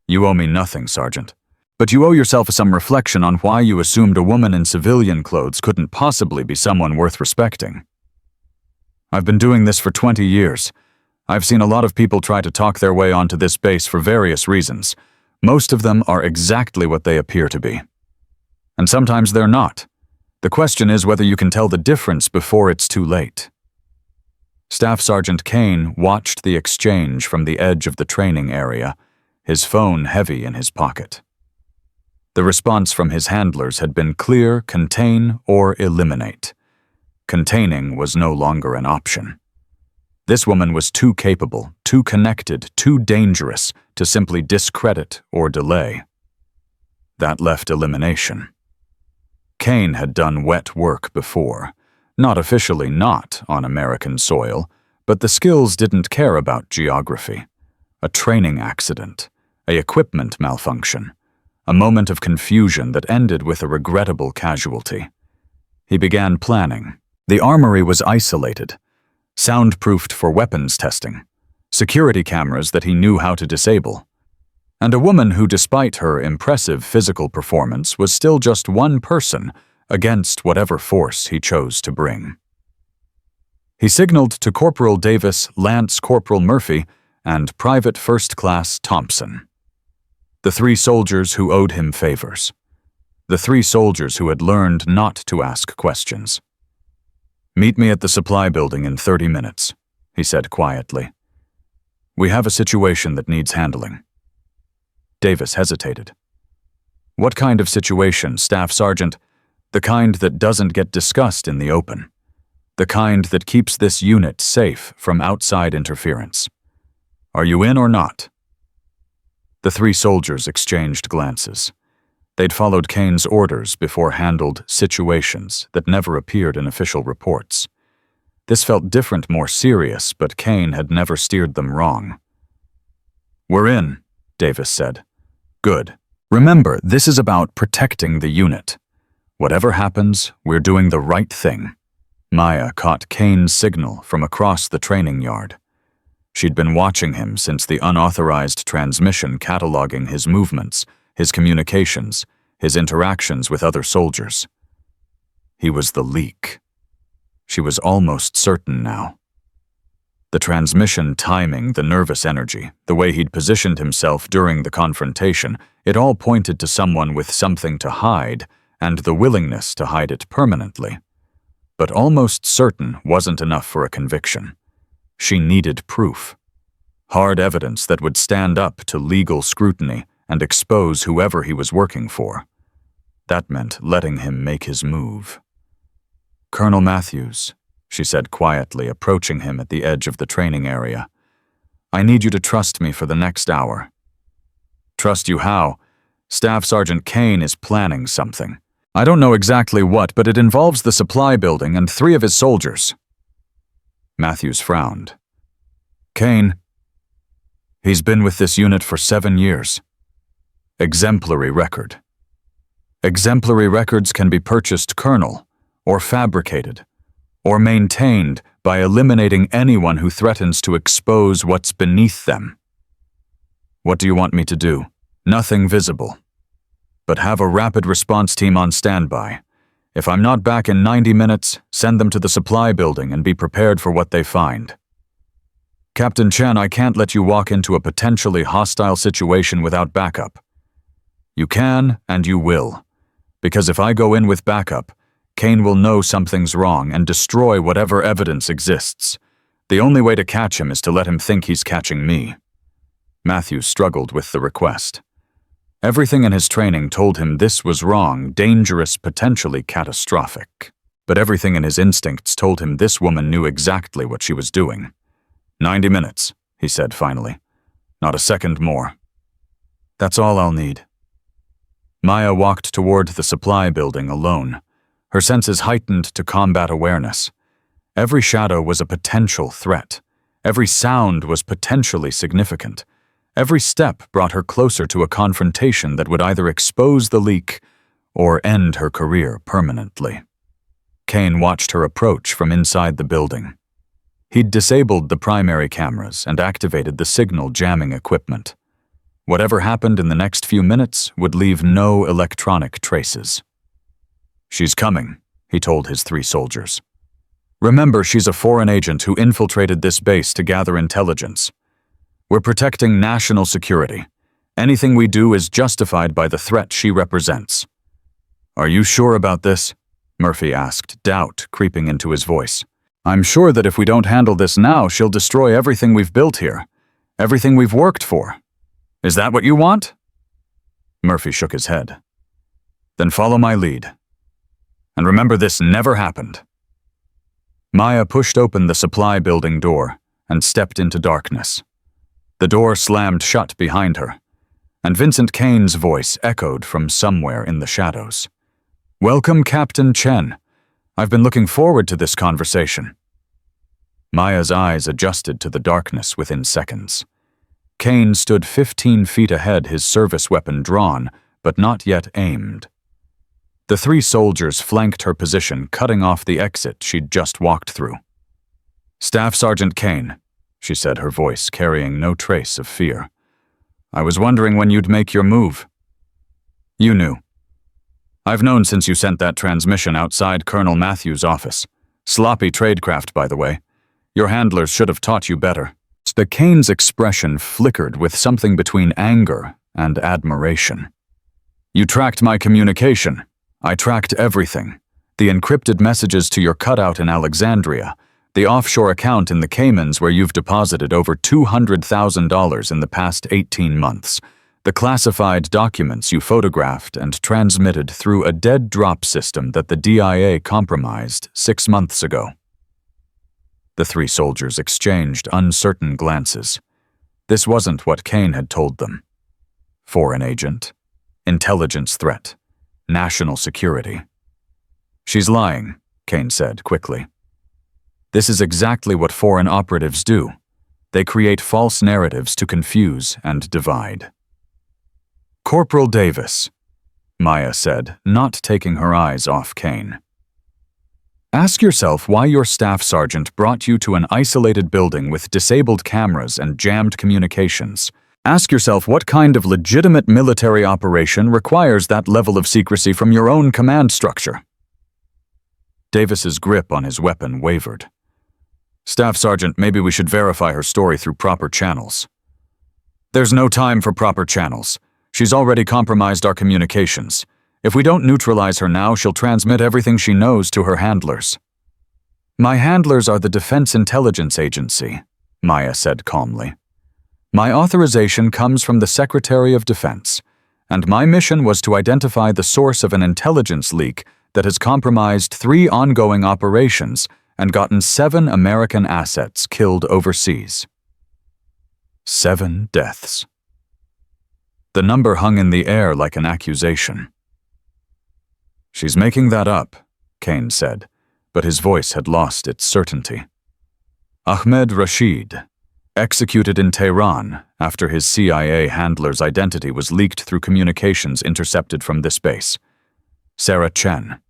"You owe me nothing, Sergeant. But you owe yourself some reflection on why you assumed a woman in civilian clothes couldn't possibly be someone worth respecting. I've been doing this for 20 years. I've seen a lot of people try to talk their way onto this base for various reasons. Most of them are exactly what they appear to be. And sometimes they're not. The question is whether you can tell the difference before it's too late." Staff Sergeant Kane watched the exchange from the edge of the training area, his phone heavy in his pocket. The response from his handlers had been clear: contain or eliminate. Containing was no longer an option. This woman was too capable, too connected, too dangerous to simply discredit or delay. That left elimination. Kane had done wet work before, not officially not on American soil, but the skills didn't care about geography. A training accident, an equipment malfunction, a moment of confusion that ended with a regrettable casualty. He began planning. The armory was isolated, soundproofed for weapons testing, security cameras that he knew how to disable, and a woman who, despite her impressive physical performance, was still just one person against whatever force he chose to bring. He signaled to Corporal Davis, Lance Corporal Murphy, and Private First Class Thompson. The 3 soldiers who owed him favors. The 3 soldiers who had learned not to ask questions. "Meet me at the supply building in 30 minutes, he said quietly. "We have a situation that needs handling." Davis hesitated. "What kind of situation, Staff Sergeant?" "The kind that doesn't get discussed in the open. The kind that keeps this unit safe from outside interference. Are you in or not?" The three soldiers exchanged glances. They'd followed Kane's orders before handled situations that never appeared in official reports. This felt different, more serious, but Kane had never steered them wrong. "We're in," Davis said. "Good. Remember, this is about protecting the unit. Whatever happens, we're doing the right thing." Maya caught Kane's signal from across the training yard. She'd been watching him since the unauthorized transmission cataloging his movements, his communications, his interactions with other soldiers. He was the leak. She was almost certain now. The transmission timing, the nervous energy, the way he'd positioned himself during the confrontation, it all pointed to someone with something to hide and the willingness to hide it permanently. But almost certain wasn't enough for a conviction. She needed proof. Hard evidence that would stand up to legal scrutiny and expose whoever he was working for. That meant letting him make his move. "Colonel Matthews," she said quietly, approaching him at the edge of the training area. "I need you to trust me for the next hour." "Trust you how? Staff Sergeant Kane is planning something. I don't know exactly what, but it involves the supply building and 3 of his soldiers." Matthews frowned. "Kane, he's been with this unit for 7 years. Exemplary record. Exemplary records can be purchased, Colonel, or fabricated, or maintained by eliminating anyone who threatens to expose what's beneath them. What do you want me to do? Nothing visible. But have a rapid response team on standby. If I'm not back in 90 minutes, send them to the supply building and be prepared for what they find. Captain Chen, I can't let you walk into a potentially hostile situation without backup. You can and you will, because if I go in with backup, Kane will know something's wrong and destroy whatever evidence exists. The only way to catch him is to let him think he's catching me." Matthews struggled with the request. Everything in his training told him this was wrong, dangerous, potentially catastrophic. But everything in his instincts told him this woman knew exactly what she was doing. 90 minutes, he said finally. Not a second more. That's all I'll need. Maya walked toward the supply building alone, her senses heightened to combat awareness. Every shadow was a potential threat. Every sound was potentially significant. Every step brought her closer to a confrontation that would either expose the leak or end her career permanently. Kane watched her approach from inside the building. He'd disabled the primary cameras and activated the signal jamming equipment. Whatever happened in the next few minutes would leave no electronic traces. She's coming, he told his 3 soldiers. Remember, she's a foreign agent who infiltrated this base to gather intelligence. We're protecting national security. Anything we do is justified by the threat she represents. Are you sure about this? Murphy asked, doubt creeping into his voice. I'm sure that if we don't handle this now, she'll destroy everything we've built here, everything we've worked for. Is that what you want? Murphy shook his head. Then follow my lead. And remember, this never happened. Maya pushed open the supply building door and stepped into darkness. The door slammed shut behind her, and Vincent Kane's voice echoed from somewhere in the shadows. Welcome, Captain Chen. I've been looking forward to this conversation. Maya's eyes adjusted to the darkness within seconds. Kane stood 15 feet ahead, his service weapon drawn, but not yet aimed. The 3 soldiers flanked her position, cutting off the exit she'd just walked through. Staff Sergeant Kane, she said, her voice carrying no trace of fear. I was wondering when you'd make your move. You knew. I've known since you sent that transmission outside Colonel Matthews' office. Sloppy tradecraft, by the way. Your handlers should have taught you better. The Kane's expression flickered with something between anger and admiration. You tracked my communication. I tracked everything. The encrypted messages to your cutout in Alexandria, the offshore account in the Caymans where you've deposited over $200,000 in the past 18 months, the classified documents you photographed and transmitted through a dead drop system that the DIA compromised 6 months ago. The 3 soldiers exchanged uncertain glances. This wasn't what Kane had told them. Foreign agent. Intelligence threat. National security. She's lying, Kane said quickly. This is exactly what foreign operatives do. They create false narratives to confuse and divide. Corporal Davis, Maya said, not taking her eyes off Kane. Ask yourself why your staff sergeant brought you to an isolated building with disabled cameras and jammed communications. Ask yourself what kind of legitimate military operation requires that level of secrecy from your own command structure. Davis's grip on his weapon wavered. Staff Sergeant, maybe we should verify her story through proper channels. There's no time for proper channels. She's already compromised our communications. If we don't neutralize her now, she'll transmit everything she knows to her handlers. My handlers are the Defense Intelligence Agency, Maya said calmly. My authorization comes from the Secretary of Defense, and my mission was to identify the source of an intelligence leak that has compromised 3 ongoing operations and gotten 7 American assets killed overseas. 7 deaths. The number hung in the air like an accusation. She's making that up, Kane said, but his voice had lost its certainty. Ahmed Rashid, executed in Tehran after his CIA handler's identity was leaked through communications intercepted from this base. Sarah Chen,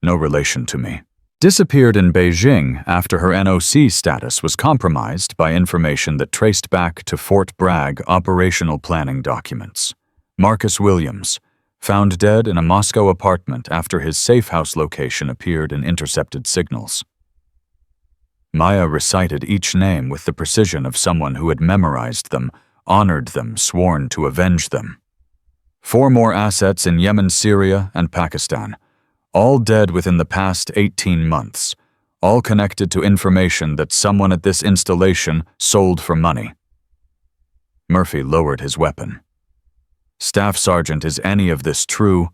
no relation to me, disappeared in Beijing after her NOC status was compromised by information that traced back to Fort Bragg operational planning documents. Marcus Williams, found dead in a Moscow apartment after his safe house location appeared in intercepted signals. Maya recited each name with the precision of someone who had memorized them, honored them, sworn to avenge them. 4 more assets in Yemen, Syria, and Pakistan, all dead within the past 18 months, all connected to information that someone at this installation sold for money. Murphy lowered his weapon. Staff Sergeant, is any of this true?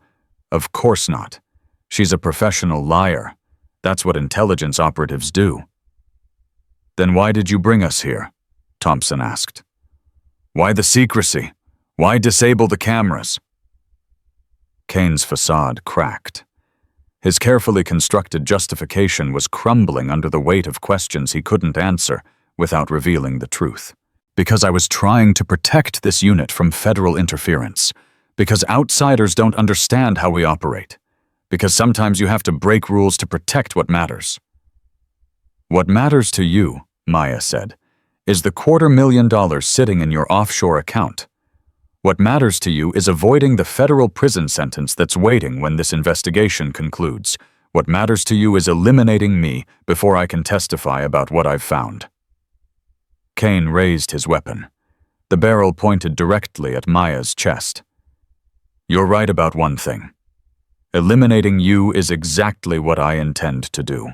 Of course not. She's a professional liar. That's what intelligence operatives do. Then why did you bring us here? Thompson asked. Why the secrecy? Why disable the cameras? Kane's facade cracked. His carefully constructed justification was crumbling under the weight of questions he couldn't answer without revealing the truth. Because I was trying to protect this unit from federal interference. Because outsiders don't understand how we operate. Because sometimes you have to break rules to protect what matters. What matters to you, Maya said, is the $250,000 sitting in your offshore account. What matters to you is avoiding the federal prison sentence that's waiting when this investigation concludes. What matters to you is eliminating me before I can testify about what I've found. Kane raised his weapon. The barrel pointed directly at Maya's chest. You're right about one thing. Eliminating you is exactly what I intend to do.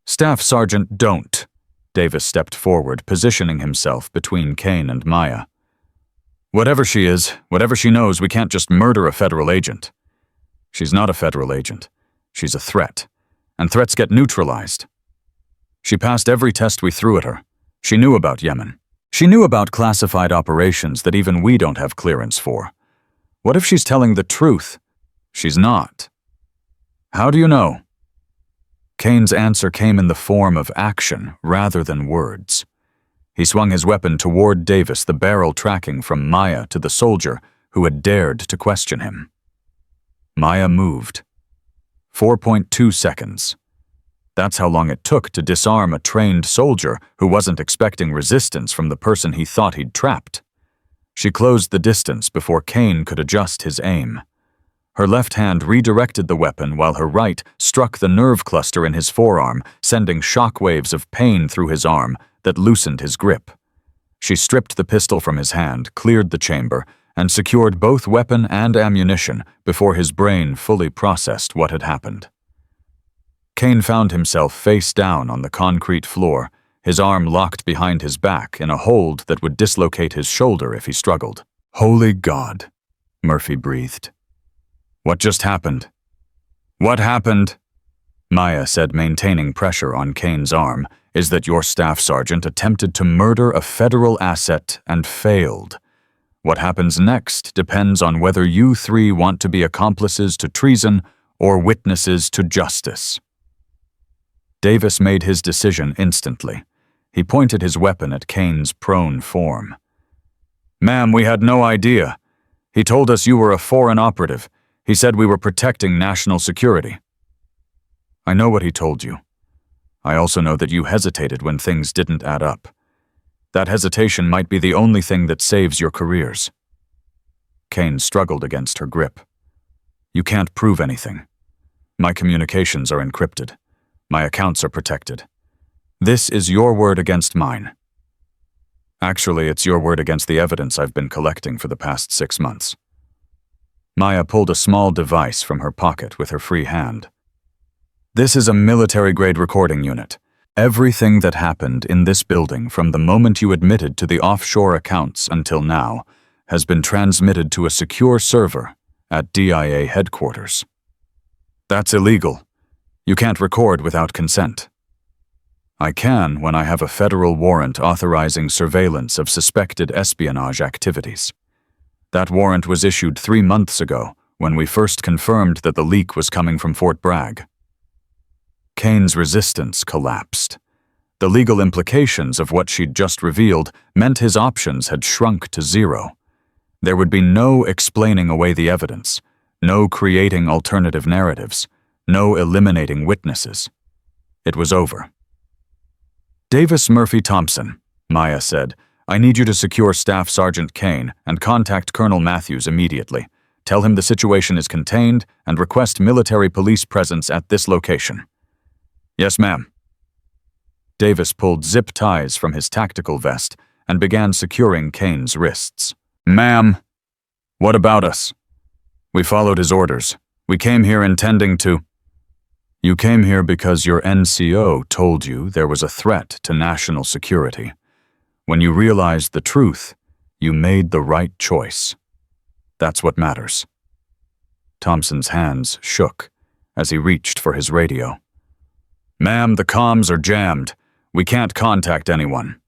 Staff Sergeant, don't. Davis stepped forward, positioning himself between Kane and Maya. Whatever she is, whatever she knows, we can't just murder a federal agent. She's not a federal agent. She's a threat. And threats get neutralized. She passed every test we threw at her. She knew about Yemen. She knew about classified operations that even we don't have clearance for. What if she's telling the truth? She's not. How do you know? Kane's answer came in the form of action rather than words. He swung his weapon toward Davis, the barrel tracking from Maya to the soldier who had dared to question him. Maya moved. 4.2 seconds. That's how long it took to disarm a trained soldier who wasn't expecting resistance from the person he thought he'd trapped. She closed the distance before Kane could adjust his aim. Her left hand redirected the weapon while her right struck the nerve cluster in his forearm, sending shockwaves of pain through his arm that loosened his grip. She stripped the pistol from his hand, cleared the chamber, and secured both weapon and ammunition before his brain fully processed what had happened. Kane found himself face down on the concrete floor, his arm locked behind his back in a hold that would dislocate his shoulder if he struggled. Holy God, Murphy breathed. What just happened? What happened? Maya said, maintaining pressure on Kane's arm, is that your staff sergeant attempted to murder a federal asset and failed. What happens next depends on whether you three want to be accomplices to treason or witnesses to justice." Davis made his decision instantly. He pointed his weapon at Kane's prone form. "Ma'am, we had no idea. He told us you were a foreign operative. He said we were protecting national security." "I know what he told you. I also know that you hesitated when things didn't add up. That hesitation might be the only thing that saves your careers." Kane struggled against her grip. "You can't prove anything. My communications are encrypted. My accounts are protected. This is your word against mine. Actually, it's your word against the evidence I've been collecting for the past 6 months." Maya pulled a small device from her pocket with her free hand. "This is a military-grade recording unit. Everything that happened in this building from the moment you admitted to the offshore accounts until now has been transmitted to a secure server at DIA headquarters. That's illegal. You can't record without consent. I can when I have a federal warrant authorizing surveillance of suspected espionage activities. That warrant was issued 3 months ago when we first confirmed that the leak was coming from Fort Bragg." Kane's resistance collapsed. The legal implications of what she'd just revealed meant his options had shrunk to zero. There would be no explaining away the evidence, no creating alternative narratives, no eliminating witnesses. It was over. "Davis Murphy Thompson," Maya said, "I need you to secure Staff Sergeant Kane and contact Colonel Matthews immediately. Tell him the situation is contained and request military police presence at this location." "Yes, ma'am." Davis pulled zip ties from his tactical vest and began securing Kane's wrists. "Ma'am, what about us?" "We followed his orders. We came here intending to—" "You came here because your NCO told you there was a threat to national security. When you realized the truth, you made the right choice. That's what matters." Thompson's hands shook as he reached for his radio. "Ma'am, the comms are jammed. We can't contact anyone."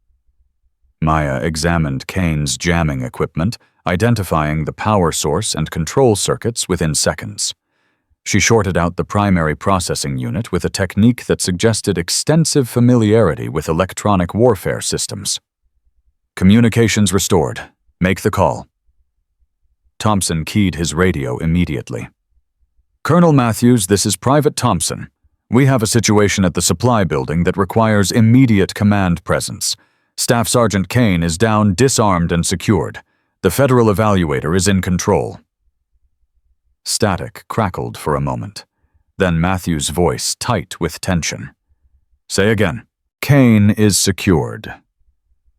Maya examined Kane's jamming equipment, identifying the power source and control circuits within seconds. She shorted out the primary processing unit with a technique that suggested extensive familiarity with electronic warfare systems. "Communications restored. Make the call." Thompson keyed his radio immediately. "Colonel Matthews, this is Private Thompson. We have a situation at the supply building that requires immediate command presence. Staff Sergeant Kane is down, disarmed, and secured. The federal evaluator is in control." Static crackled for a moment. Then Matthews' voice tight with tension. "Say again." "Kane is secured."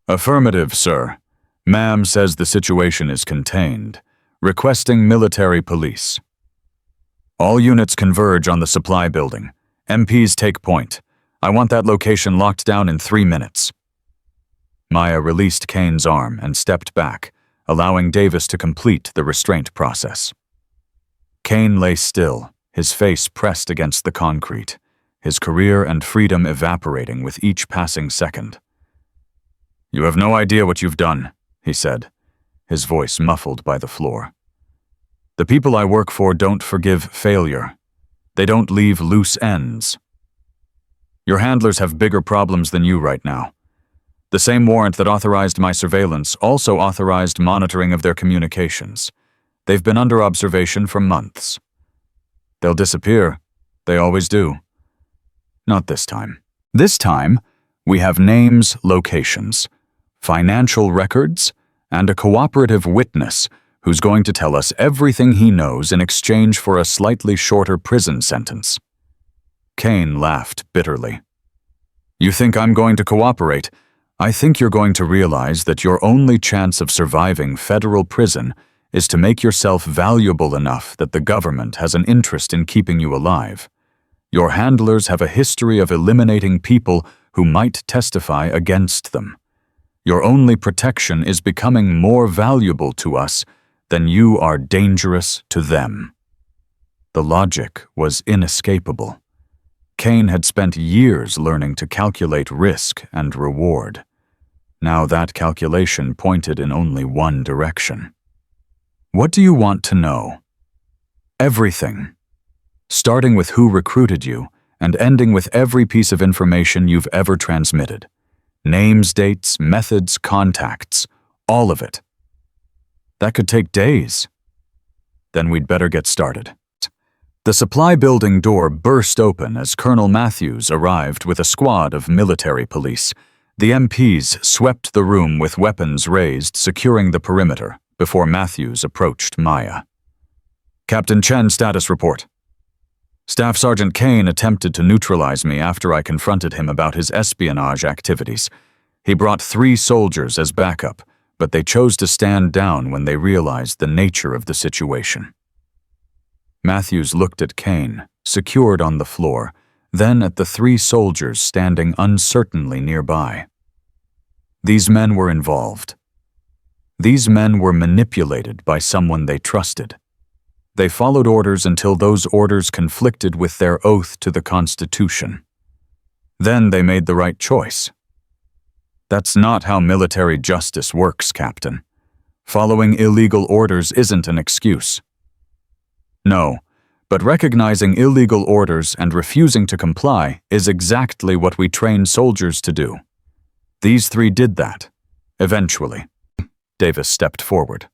"Affirmative, sir. Ma'am says the situation is contained. Requesting military police." "All units converge on the supply building. MPs take point. I want that location locked down in 3 minutes." Maya released Kane's arm and stepped back, allowing Davis to complete the restraint process. Kane lay still, his face pressed against the concrete, his career and freedom evaporating with each passing second. "You have no idea what you've done," he said, his voice muffled by the floor. "The people I work for don't forgive failure. They don't leave loose ends. Your handlers have bigger problems than you right now. The same warrant that authorized my surveillance also authorized monitoring of their communications. They've been under observation for months. They'll disappear. They always do. Not this time. This time, we have names, locations, financial records, and a cooperative witness who's going to tell us everything he knows in exchange for a slightly shorter prison sentence." Kane laughed bitterly. "You think I'm going to cooperate? I think you're going to realize that your only chance of surviving federal prison is to make yourself valuable enough that the government has an interest in keeping you alive. Your handlers have a history of eliminating people who might testify against them. Your only protection is becoming more valuable to us than you are dangerous to them." The logic was inescapable. Kane had spent years learning to calculate risk and reward. Now that calculation pointed in only one direction. What do you want to know? Everything. Starting with who recruited you and ending with every piece of information you've ever transmitted. Names, dates, methods, contacts, all of it. That could take days. Then we'd better get started. The supply building door burst open as Colonel Matthews arrived with a squad of military police. The MPs swept the room with weapons raised, securing the perimeter, before Matthews approached Maya. Captain Chen, status report. Staff Sergeant Kane attempted to neutralize me after I confronted him about his espionage activities. He brought 3 soldiers as backup, but they chose to stand down when they realized the nature of the situation. Matthews looked at Kane, secured on the floor, then at the 3 soldiers standing uncertainly nearby. These men were involved. These men were manipulated by someone they trusted. They followed orders until those orders conflicted with their oath to the Constitution. Then they made the right choice. That's not how military justice works, Captain. Following illegal orders isn't an excuse. No, but recognizing illegal orders and refusing to comply is exactly what we train soldiers to do. These 3 did that, eventually. Davis stepped forward.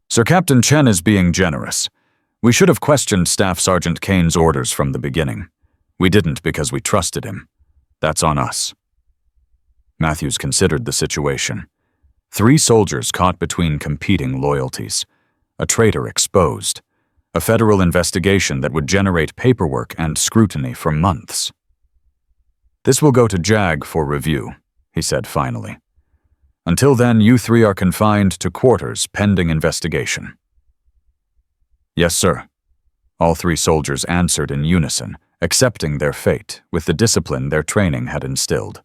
Sir Captain Chen is being generous. We should have questioned Staff Sergeant Kane's orders from the beginning. We didn't because we trusted him. That's on us. Matthews considered the situation. 3 soldiers caught between competing loyalties. A traitor exposed. A federal investigation that would generate paperwork and scrutiny for months. This will go to JAG for review, he said finally. Until then, you 3 are confined to quarters pending investigation. Yes, sir. All 3 soldiers answered in unison, accepting their fate with the discipline their training had instilled.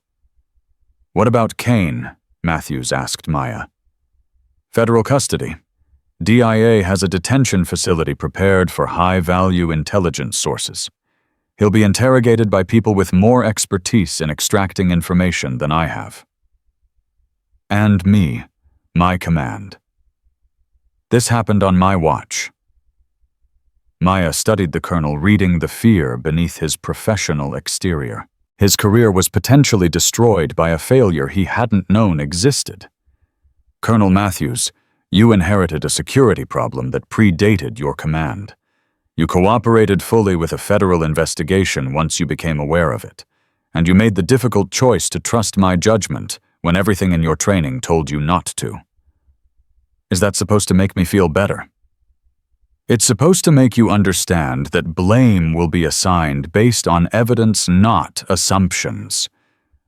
What about Kane? Matthews asked Maya. Federal custody. DIA has a detention facility prepared for high-value intelligence sources. He'll be interrogated by people with more expertise in extracting information than I have. And me, my command. This happened on my watch. Maya studied the colonel, reading the fear beneath his professional exterior. His career was potentially destroyed by a failure he hadn't known existed. Colonel Matthews, you inherited a security problem that predated your command. You cooperated fully with a federal investigation once you became aware of it, and you made the difficult choice to trust my judgment when everything in your training told you not to. Is that supposed to make me feel better? It's supposed to make you understand that blame will be assigned based on evidence, not assumptions.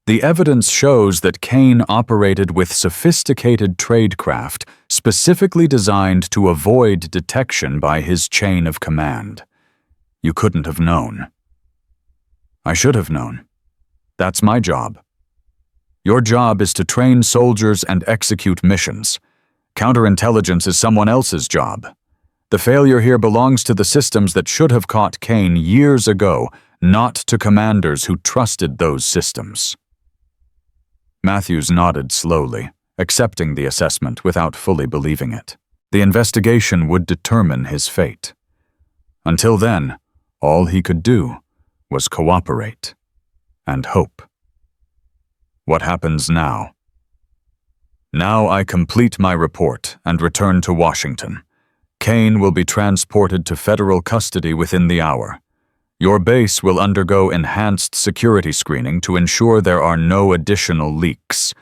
The evidence shows that Kane operated with sophisticated tradecraft specifically designed to avoid detection by his chain of command. You couldn't have known. I should have known. That's my job. Your job is to train soldiers and execute missions. Counterintelligence is someone else's job. The failure here belongs to the systems that should have caught Kane years ago, not to commanders who trusted those systems. Matthews nodded slowly, accepting the assessment without fully believing it. The investigation would determine his fate. Until then, all he could do was cooperate and hope. What happens now? Now I complete my report and return to Washington. Kane will be transported to federal custody within the hour. Your base will undergo enhanced security screening to ensure there are no additional leaks,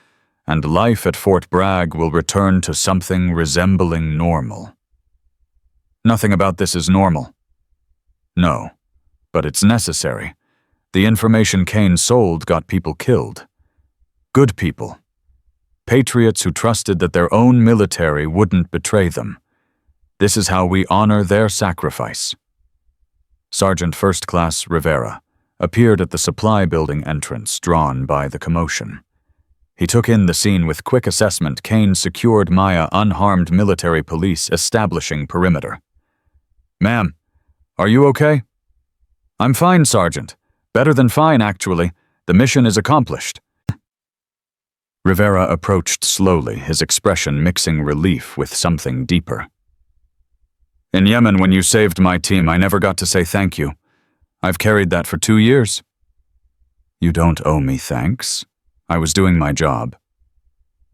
and life at Fort Bragg will return to something resembling normal. Nothing about this is normal. No, but it's necessary. The information Kane sold got people killed. Good people. Patriots who trusted that their own military wouldn't betray them. This is how we honor their sacrifice. Sergeant First Class Rivera appeared at the supply building entrance, drawn by the commotion. He took in the scene with quick assessment. Kane secured Maya, unharmed military police establishing perimeter. Ma'am, are you okay? I'm fine, Sergeant. Better than fine, actually. The mission is accomplished. Rivera approached slowly, his expression mixing relief with something deeper. In Yemen, when you saved my team, I never got to say thank you. I've carried that for 2 years. You don't owe me thanks. I was doing my job.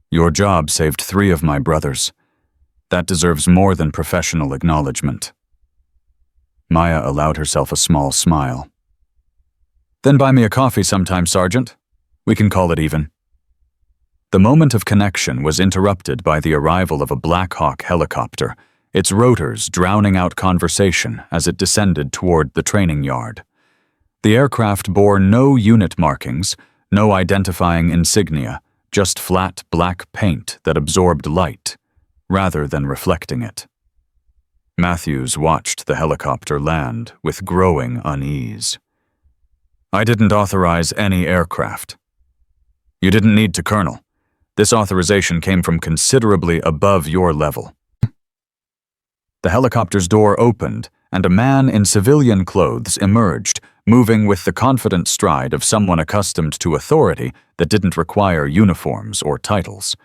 Your job saved 3 of my brothers. That deserves more than professional acknowledgement. Maya allowed herself a small smile. Then buy me a coffee sometime, Sergeant. We can call it even. The moment of connection was interrupted by the arrival of a Black Hawk helicopter, its rotors drowning out conversation as it descended toward the training yard. The aircraft bore no unit markings, no identifying insignia, just flat black paint that absorbed light, rather than reflecting it. Matthews watched the helicopter land with growing unease. I didn't authorize any aircraft. You didn't need to, Colonel. This authorization came from considerably above your level. The helicopter's door opened, and a man in civilian clothes emerged, moving with the confident stride of someone accustomed to authority that didn't require uniforms or titles.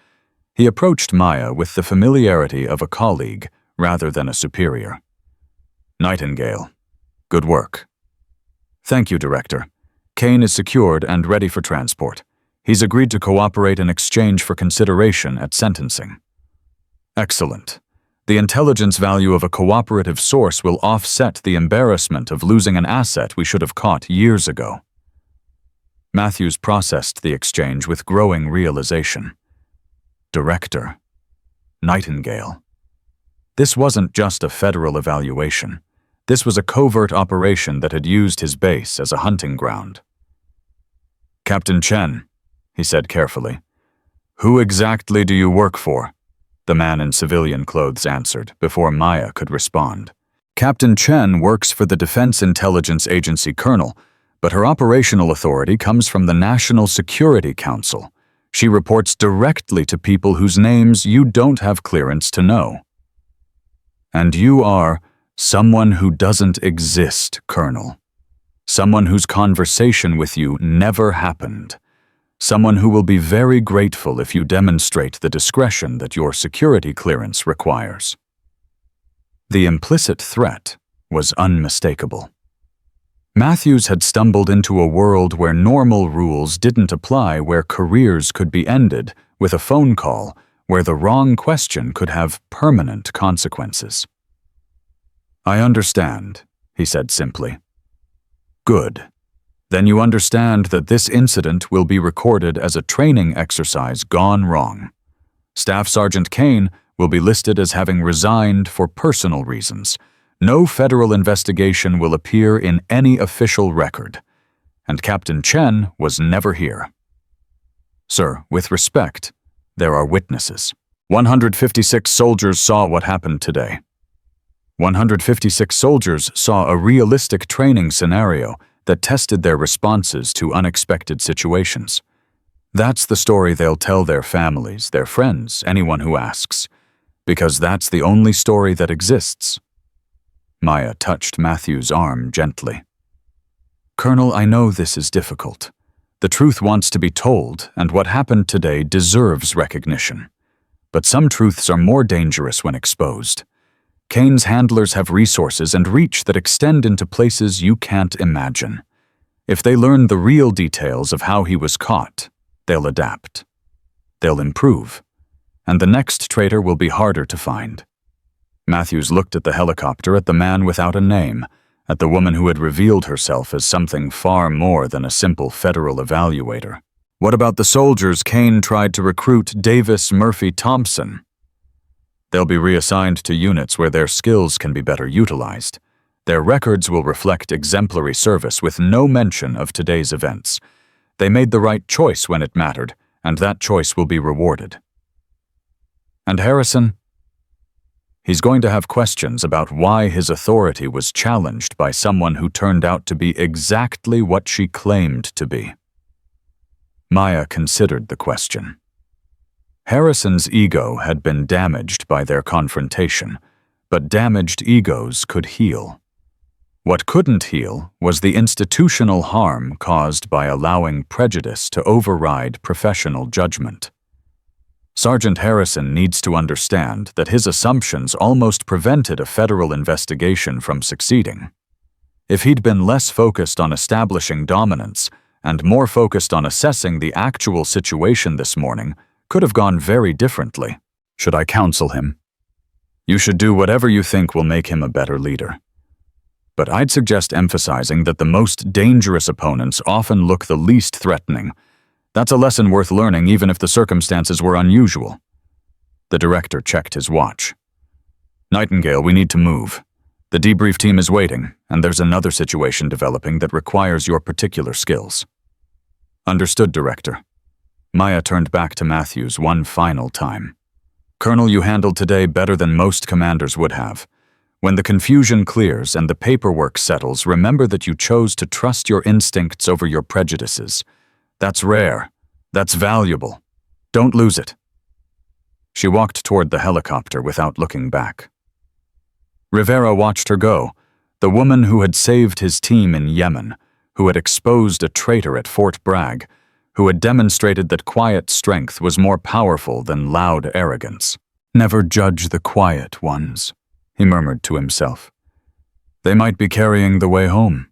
He approached Maya with the familiarity of a colleague rather than a superior. Nightingale. Good work. Thank you, Director. Kane is secured and ready for transport. He's agreed to cooperate in exchange for consideration at sentencing. Excellent. The intelligence value of a cooperative source will offset the embarrassment of losing an asset we should have caught years ago. Matthews processed the exchange with growing realization. Director. Nightingale. This wasn't just a federal evaluation. This was a covert operation that had used his base as a hunting ground. Captain Chen, he said carefully. Who exactly do you work for? The man in civilian clothes answered, before Maya could respond. Captain Chen works for the Defense Intelligence Agency Colonel, but her operational authority comes from the National Security Council. She reports directly to people whose names you don't have clearance to know. And you are someone who doesn't exist, Colonel. Someone whose conversation with you never happened. Someone who will be very grateful if you demonstrate the discretion that your security clearance requires. The implicit threat was unmistakable. Matthews had stumbled into a world where normal rules didn't apply, where careers could be ended with a phone call, where the wrong question could have permanent consequences. I understand, he said simply. Good. Then you understand that this incident will be recorded as a training exercise gone wrong. Staff Sergeant Kane will be listed as having resigned for personal reasons. No federal investigation will appear in any official record. And Captain Chen was never here. Sir, with respect, there are witnesses. 156 soldiers saw what happened today. 156 soldiers saw a realistic training scenario that tested their responses to unexpected situations. That's the story they'll tell their families, their friends, anyone who asks, because that's the only story that exists. Maya touched Matthew's arm gently. Colonel, I know this is difficult. The truth wants to be told, and what happened today deserves recognition. But some truths are more dangerous when exposed. Kane's handlers have resources and reach that extend into places you can't imagine. If they learn the real details of how he was caught, they'll adapt. They'll improve. And the next traitor will be harder to find. Matthews looked at the helicopter, at the man without a name, at the woman who had revealed herself as something far more than a simple federal evaluator. What about the soldiers Kane tried to recruit Davis Murphy Thompson? They'll be reassigned to units where their skills can be better utilized. Their records will reflect exemplary service with no mention of today's events. They made the right choice when it mattered, and that choice will be rewarded. And Harrison? He's going to have questions about why his authority was challenged by someone who turned out to be exactly what she claimed to be. Maya considered the question. Harrison's ego had been damaged by their confrontation, but damaged egos could heal. What couldn't heal was the institutional harm caused by allowing prejudice to override professional judgment. Sergeant Harrison needs to understand that his assumptions almost prevented a federal investigation from succeeding. If he'd been less focused on establishing dominance and more focused on assessing the actual situation this morning, could have gone very differently. Should I counsel him? You should do whatever you think will make him a better leader. But I'd suggest emphasizing that the most dangerous opponents often look the least threatening. That's a lesson worth learning even if the circumstances were unusual. The director checked his watch. Nightingale, we need to move. The debrief team is waiting, and there's another situation developing that requires your particular skills. Understood, Director. Maya turned back to Matthews one final time. Colonel, you handled today better than most commanders would have. When the confusion clears and the paperwork settles, remember that you chose to trust your instincts over your prejudices. That's rare. That's valuable. Don't lose it. She walked toward the helicopter without looking back. Rivera watched her go, the woman who had saved his team in Yemen, who had exposed a traitor at Fort Bragg, who had demonstrated that quiet strength was more powerful than loud arrogance. Never judge the quiet ones, he murmured to himself. They might be carrying the way home.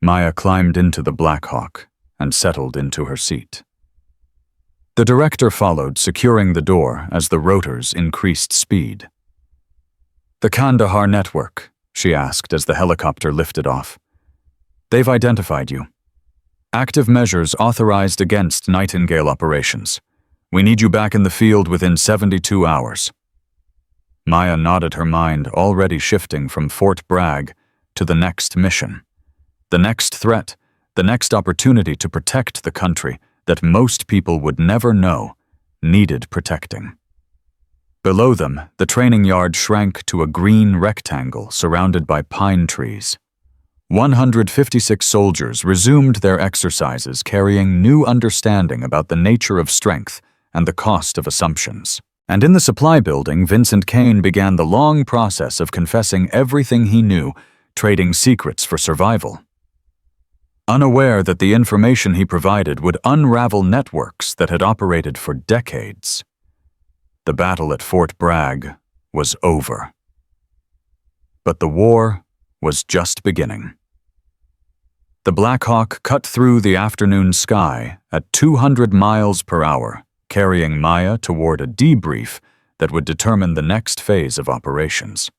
Maya climbed into the Black Hawk and settled into her seat. The director followed, securing the door as the rotors increased speed. The Kandahar network, she asked as the helicopter lifted off. They've identified you. Active measures authorized against Nightingale operations. We need you back in the field within 72 hours. Maya nodded, her mind already shifting from Fort Bragg to the next mission. The next threat, the next opportunity to protect the country that most people would never know needed protecting. Below them, the training yard shrank to a green rectangle surrounded by pine trees. 156 soldiers resumed their exercises, carrying new understanding about the nature of strength and the cost of assumptions. And in the supply building, Vincent Kane began the long process of confessing everything he knew, trading secrets for survival. Unaware that the information he provided would unravel networks that had operated for decades. The battle at Fort Bragg was over. But the war was just beginning. The Black Hawk cut through the afternoon sky at 200 miles per hour, carrying Maya toward a debrief that would determine the next phase of operations.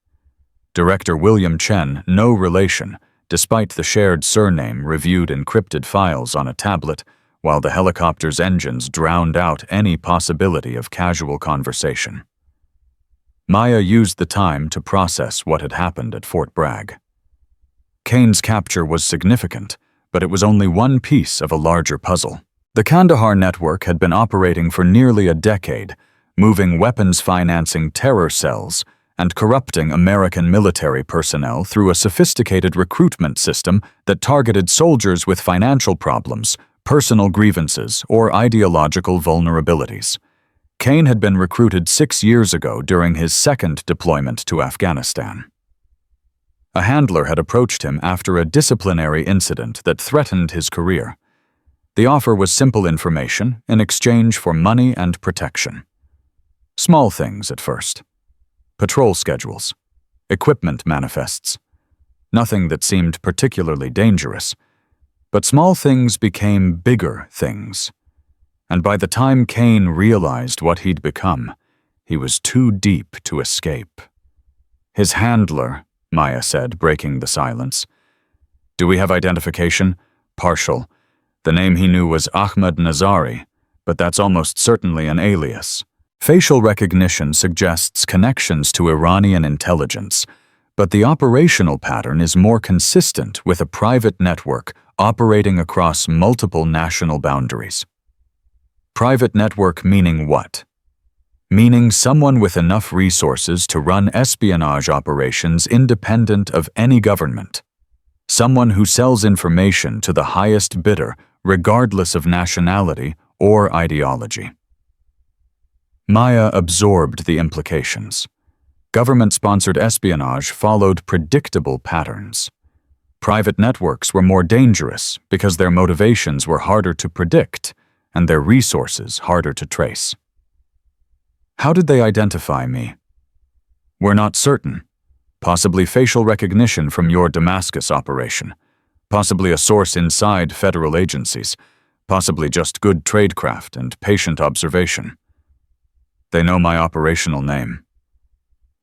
Director William Chen, no relation, despite the shared surname, reviewed encrypted files on a tablet, while the helicopter's engines drowned out any possibility of casual conversation. Maya used the time to process what had happened at Fort Bragg. Kane's capture was significant, but it was only one piece of a larger puzzle. The Kandahar network had been operating for nearly a decade, moving weapons financing terror cells and corrupting American military personnel through a sophisticated recruitment system that targeted soldiers with financial problems, personal grievances, or ideological vulnerabilities. Kane had been recruited 6 years ago during his second deployment to Afghanistan. A handler had approached him after a disciplinary incident that threatened his career. The offer was simple information in exchange for money and protection. Small things at first. Patrol schedules, equipment manifests. Nothing that seemed particularly dangerous. But small things became bigger things. And by the time Kane realized what he'd become, he was too deep to escape. His handler, Maya said, breaking the silence. Do we have identification? Partial. The name he knew was Ahmed Nazari, but that's almost certainly an alias. Facial recognition suggests connections to Iranian intelligence, but the operational pattern is more consistent with a private network operating across multiple national boundaries. Private network meaning what? Meaning someone with enough resources to run espionage operations independent of any government. Someone who sells information to the highest bidder, regardless of nationality or ideology. Maya absorbed the implications. Government-sponsored espionage followed predictable patterns. Private networks were more dangerous because their motivations were harder to predict and their resources harder to trace. How did they identify me? We're not certain. Possibly facial recognition from your Damascus operation. Possibly a source inside federal agencies. Possibly just good tradecraft and patient observation. They know my operational name.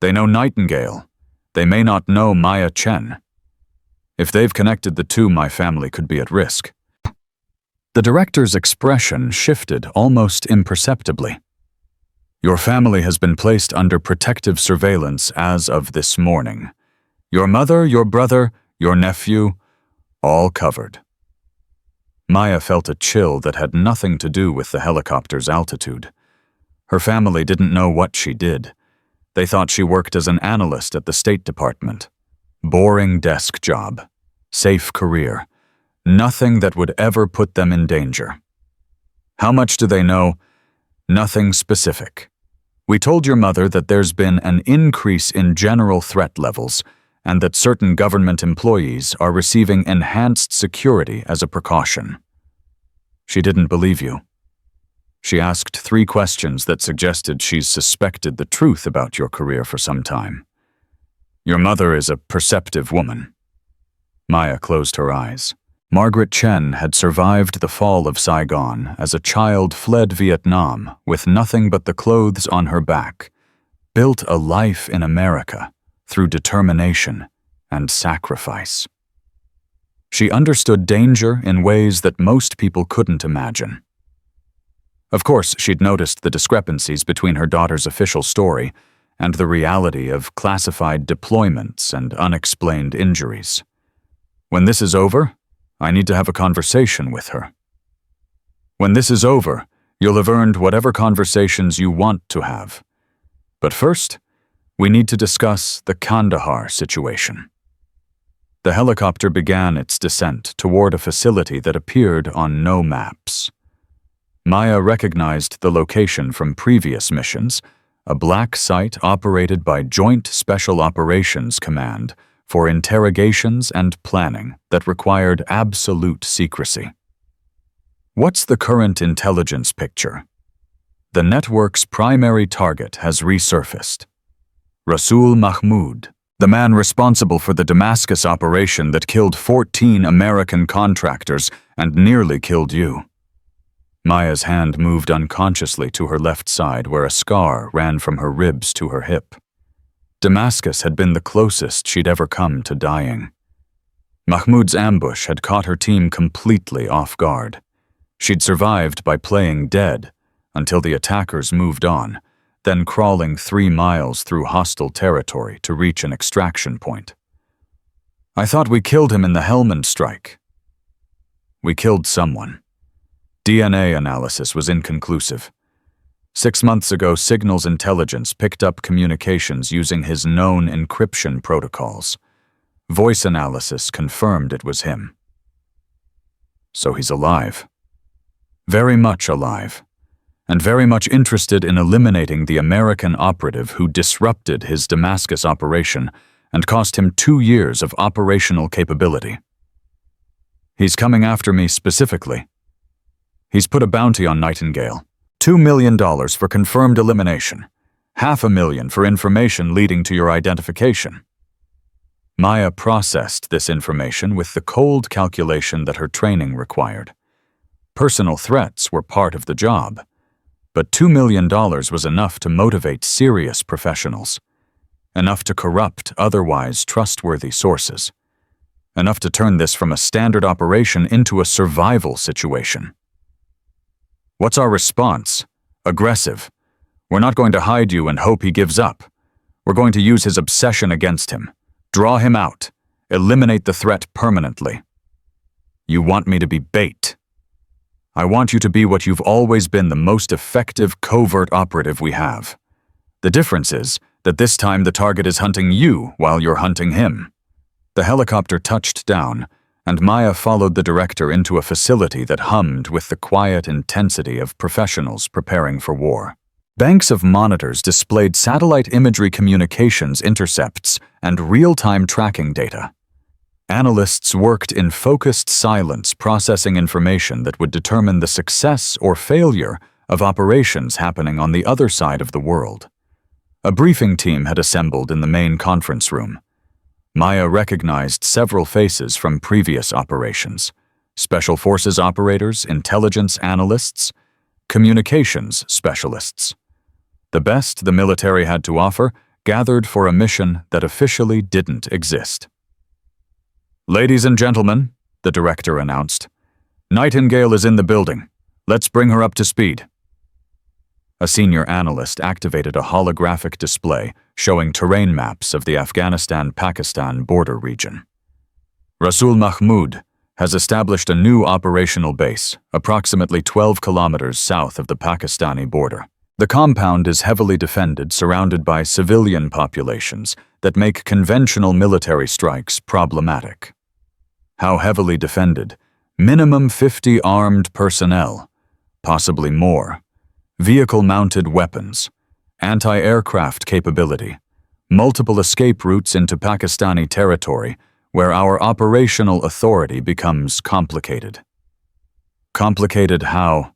They know Nightingale. They may not know Maya Chen. If they've connected the two, my family could be at risk. The director's expression shifted almost imperceptibly. Your family has been placed under protective surveillance as of this morning. Your mother, your brother, your nephew, all covered. Maya felt a chill that had nothing to do with the helicopter's altitude. Her family didn't know what she did. They thought she worked as an analyst at the State Department. Boring desk job. Safe career. Nothing that would ever put them in danger. How much do they know? Nothing specific. We told your mother that there's been an increase in general threat levels and that certain government employees are receiving enhanced security as a precaution. She didn't believe you. She asked 3 questions that suggested she's suspected the truth about your career for some time. Your mother is a perceptive woman. Maya closed her eyes. Margaret Chen had survived the fall of Saigon as a child, fled Vietnam with nothing but the clothes on her back, built a life in America through determination and sacrifice. She understood danger in ways that most people couldn't imagine. Of course, she'd noticed the discrepancies between her daughter's official story and the reality of classified deployments and unexplained injuries. When this is over, I need to have a conversation with her. When this is over, you'll have earned whatever conversations you want to have. But first, we need to discuss the Kandahar situation. The helicopter began its descent toward a facility that appeared on no maps. Maya recognized the location from previous missions, a black site operated by Joint Special Operations Command for interrogations and planning that required absolute secrecy. What's the current intelligence picture? The network's primary target has resurfaced. Rasul Mahmoud, the man responsible for the Damascus operation that killed 14 American contractors and nearly killed you. Maya's hand moved unconsciously to her left side where a scar ran from her ribs to her hip. Damascus had been the closest she'd ever come to dying. Mahmoud's ambush had caught her team completely off guard. She'd survived by playing dead until the attackers moved on, then crawling 3 miles through hostile territory to reach an extraction point. I thought we killed him in the Helmand strike. We killed someone. DNA analysis was inconclusive. 6 months ago, Signals Intelligence picked up communications using his known encryption protocols. Voice analysis confirmed it was him. So he's alive. Very much alive. And very much interested in eliminating the American operative who disrupted his Damascus operation and cost him 2 years of operational capability. He's coming after me specifically. He's put a bounty on Nightingale. $2 million for confirmed elimination. $500,000 for information leading to your identification. Maya processed this information with the cold calculation that her training required. Personal threats were part of the job, but $2 million was enough to motivate serious professionals, enough to corrupt otherwise trustworthy sources, enough to turn this from a standard operation into a survival situation. What's our response? Aggressive. We're not going to hide you and hope he gives up. We're going to use his obsession against him, draw him out, eliminate the threat permanently. You want me to be bait. I want you to be what you've always been, the most effective covert operative we have. The difference is that this time the target is hunting you while you're hunting him. The helicopter touched down, and Maya followed the director into a facility that hummed with the quiet intensity of professionals preparing for war. Banks of monitors displayed satellite imagery communications intercepts and real-time tracking data. Analysts worked in focused silence, processing information that would determine the success or failure of operations happening on the other side of the world. A briefing team had assembled in the main conference room. Maya recognized several faces from previous operations: Special Forces operators, intelligence analysts, communications specialists. The best the military had to offer gathered for a mission that officially didn't exist. "Ladies and gentlemen," the director announced, "Nightingale is in the building. Let's bring her up to speed." A senior analyst activated a holographic display showing terrain maps of the Afghanistan-Pakistan border region. Rasul Mahmoud has established a new operational base approximately 12 kilometers south of the Pakistani border. The compound is heavily defended, surrounded by civilian populations that make conventional military strikes problematic. How heavily defended? Minimum 50 armed personnel, possibly more. Vehicle-mounted weapons, anti-aircraft capability, multiple escape routes into Pakistani territory where our operational authority becomes complicated. Complicated how?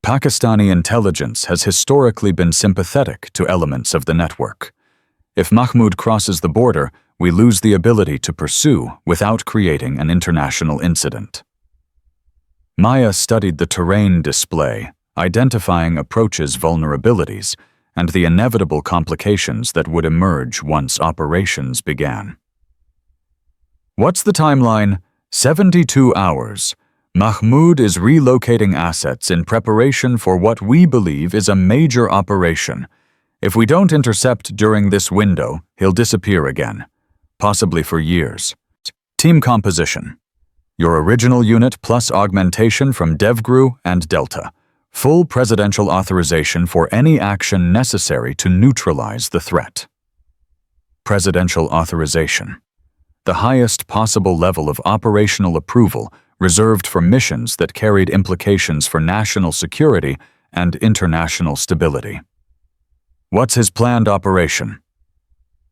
Pakistani intelligence has historically been sympathetic to elements of the network. If Mahmoud crosses the border, we lose the ability to pursue without creating an international incident. Maya studied the terrain display, identifying approach's vulnerabilities and the inevitable complications that would emerge once operations began. What's the timeline? 72 hours. Mahmoud is relocating assets in preparation for what we believe is a major operation. If we don't intercept during this window, he'll disappear again, possibly for years. Team composition. Your original unit plus augmentation from DevGru and Delta. Full presidential authorization for any action necessary to neutralize the threat. Presidential authorization. The highest possible level of operational approval reserved for missions that carried implications for national security and international stability. What's his planned operation?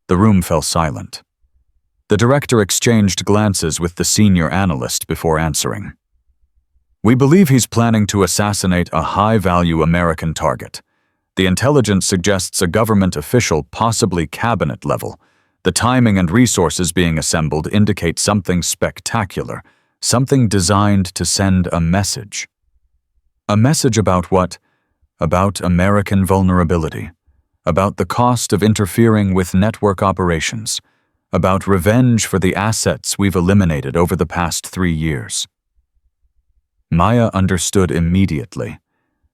The room fell silent. The director exchanged glances with the senior analyst before answering. We believe he's planning to assassinate a high-value American target. The intelligence suggests a government official, possibly cabinet level. The timing and resources being assembled indicate something spectacular, something designed to send a message. A message about what? About American vulnerability. About the cost of interfering with network operations. About revenge for the assets we've eliminated over the past 3 years. Maya understood immediately.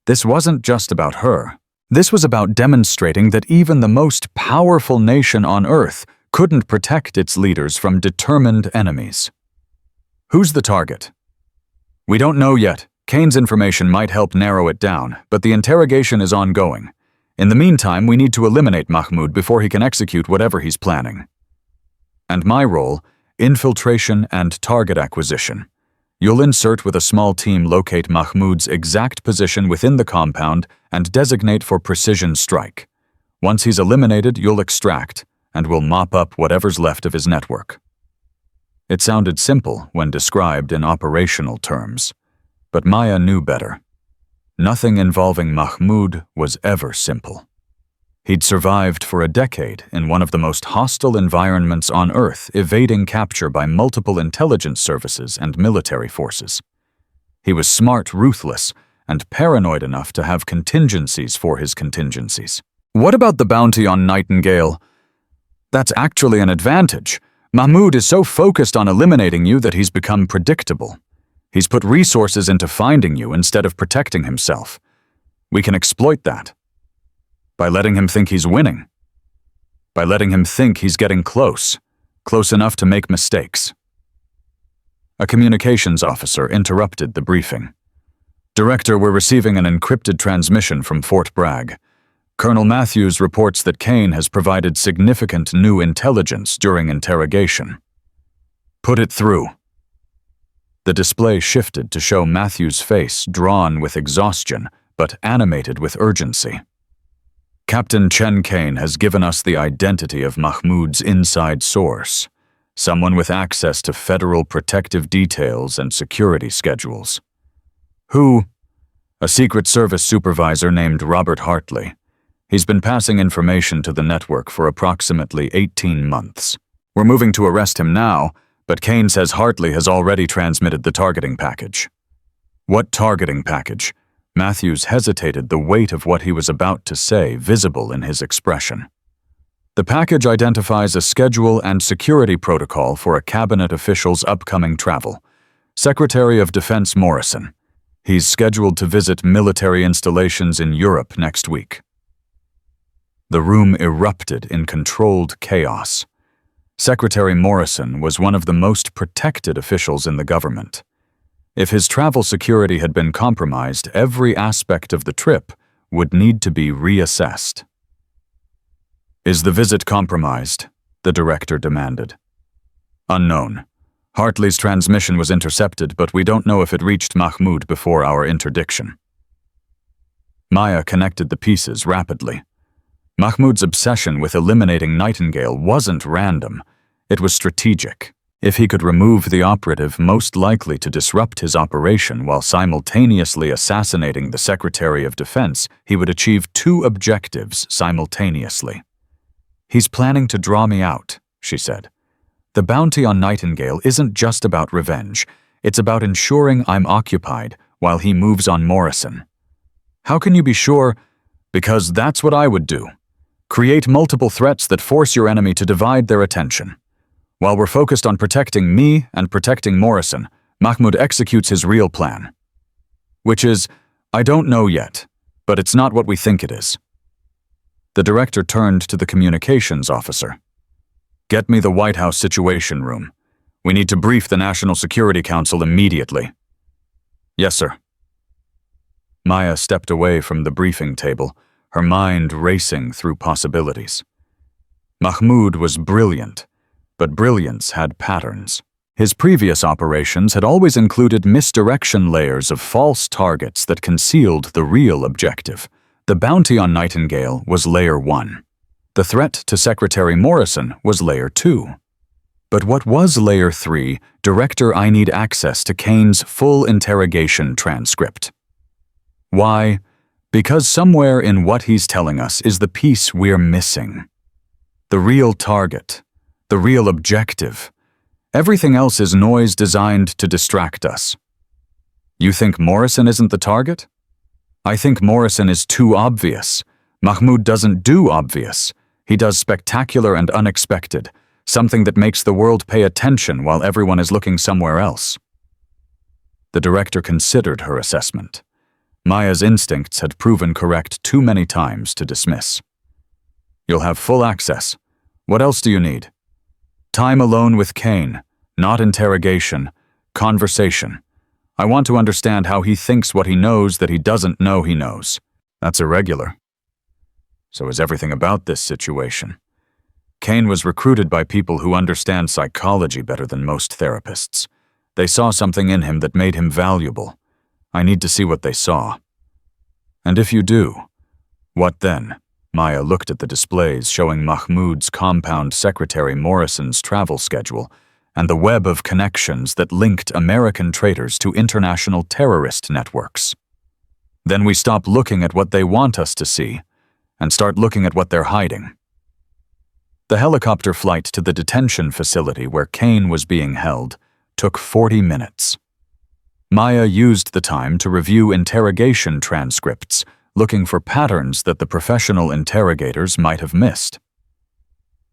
This wasn't just about her. This was about demonstrating that even the most powerful nation on Earth couldn't protect its leaders from determined enemies. Who's the target? We don't know yet. Kane's information might help narrow it down, but the interrogation is ongoing. In the meantime, we need to eliminate Mahmoud before he can execute whatever he's planning. And my role, infiltration and target acquisition. You'll insert with a small team locate Mahmoud's exact position within the compound and designate for precision strike. Once he's eliminated, you'll extract, and we'll mop up whatever's left of his network. It sounded simple when described in operational terms, but Maya knew better. Nothing involving Mahmoud was ever simple. He'd survived for a decade in one of the most hostile environments on Earth, evading capture by multiple intelligence services and military forces. He was smart, ruthless, and paranoid enough to have contingencies for his contingencies. What about the bounty on Nightingale? That's actually an advantage. Mahmoud is so focused on eliminating you that he's become predictable. He's put resources into finding you instead of protecting himself. We can exploit that. By letting him think he's winning. By letting him think he's getting close enough to make mistakes. A communications officer interrupted the briefing. Director, we're receiving an encrypted transmission from Fort Bragg. Colonel Matthews reports that Kane has provided significant new intelligence during interrogation. Put it through. The display shifted to show Matthews' face drawn with exhaustion, but animated with urgency. Captain Chen Kane has given us the identity of Mahmoud's inside source, someone with access to federal protective details and security schedules. Who? A Secret Service supervisor named Robert Hartley. He's been passing information to the network for approximately 18 months. We're moving to arrest him now, but Kane says Hartley has already transmitted the targeting package. What targeting package? Matthews hesitated, the weight of what he was about to say visible in his expression. The package identifies a schedule and security protocol for a cabinet official's upcoming travel. Secretary of Defense Morrison. He's scheduled to visit military installations in Europe next week. The room erupted in controlled chaos. Secretary Morrison was one of the most protected officials in the government. If his travel security had been compromised, every aspect of the trip would need to be reassessed. Is the visit compromised? The director demanded. Unknown. Hartley's transmission was intercepted, but we don't know if it reached Mahmoud before our interdiction. Maya connected the pieces rapidly. Mahmoud's obsession with eliminating Nightingale wasn't random. It was strategic. If he could remove the operative most likely to disrupt his operation while simultaneously assassinating the Secretary of Defense, he would achieve two objectives simultaneously. He's planning to draw me out, she said. The bounty on Nightingale isn't just about revenge. It's about ensuring I'm occupied while he moves on Morrison. How can you be sure? Because that's what I would do. Create multiple threats that force your enemy to divide their attention. While we're focused on protecting me and protecting Morrison, Mahmoud executes his real plan. Which is, I don't know yet, but it's not what we think it is. The director turned to the communications officer. Get me the White House Situation Room. We need to brief the National Security Council immediately. Yes, sir. Maya stepped away from the briefing table, her mind racing through possibilities. Mahmoud was brilliant, but brilliance had patterns. His previous operations had always included misdirection layers of false targets that concealed the real objective. The bounty on Nightingale was Layer 1. The threat to Secretary Morrison was Layer 2. But what was Layer 3? Director, I need access to Kane's full interrogation transcript. Why? Because somewhere in what he's telling us is the piece we're missing. The real target. The real objective. Everything else is noise designed to distract us. You think Morrison isn't the target? I think Morrison is too obvious. Mahmoud doesn't do obvious. He does spectacular and unexpected, something that makes the world pay attention while everyone is looking somewhere else. The director considered her assessment. Maya's instincts had proven correct too many times to dismiss. You'll have full access. What else do you need? Time alone with Kane, not interrogation, conversation. I want to understand how he thinks what he knows that he doesn't know he knows. That's irregular. So is everything about this situation. Kane was recruited by people who understand psychology better than most therapists. They saw something in him that made him valuable. I need to see what they saw. And if you do, what then? Maya looked at the displays showing Mahmoud's compound Secretary Morrison's travel schedule and the web of connections that linked American traitors to international terrorist networks. Then we stop looking at what they want us to see and start looking at what they're hiding. The helicopter flight to the detention facility where Kane was being held took 40 minutes. Maya used the time to review interrogation transcripts, looking for patterns that the professional interrogators might have missed.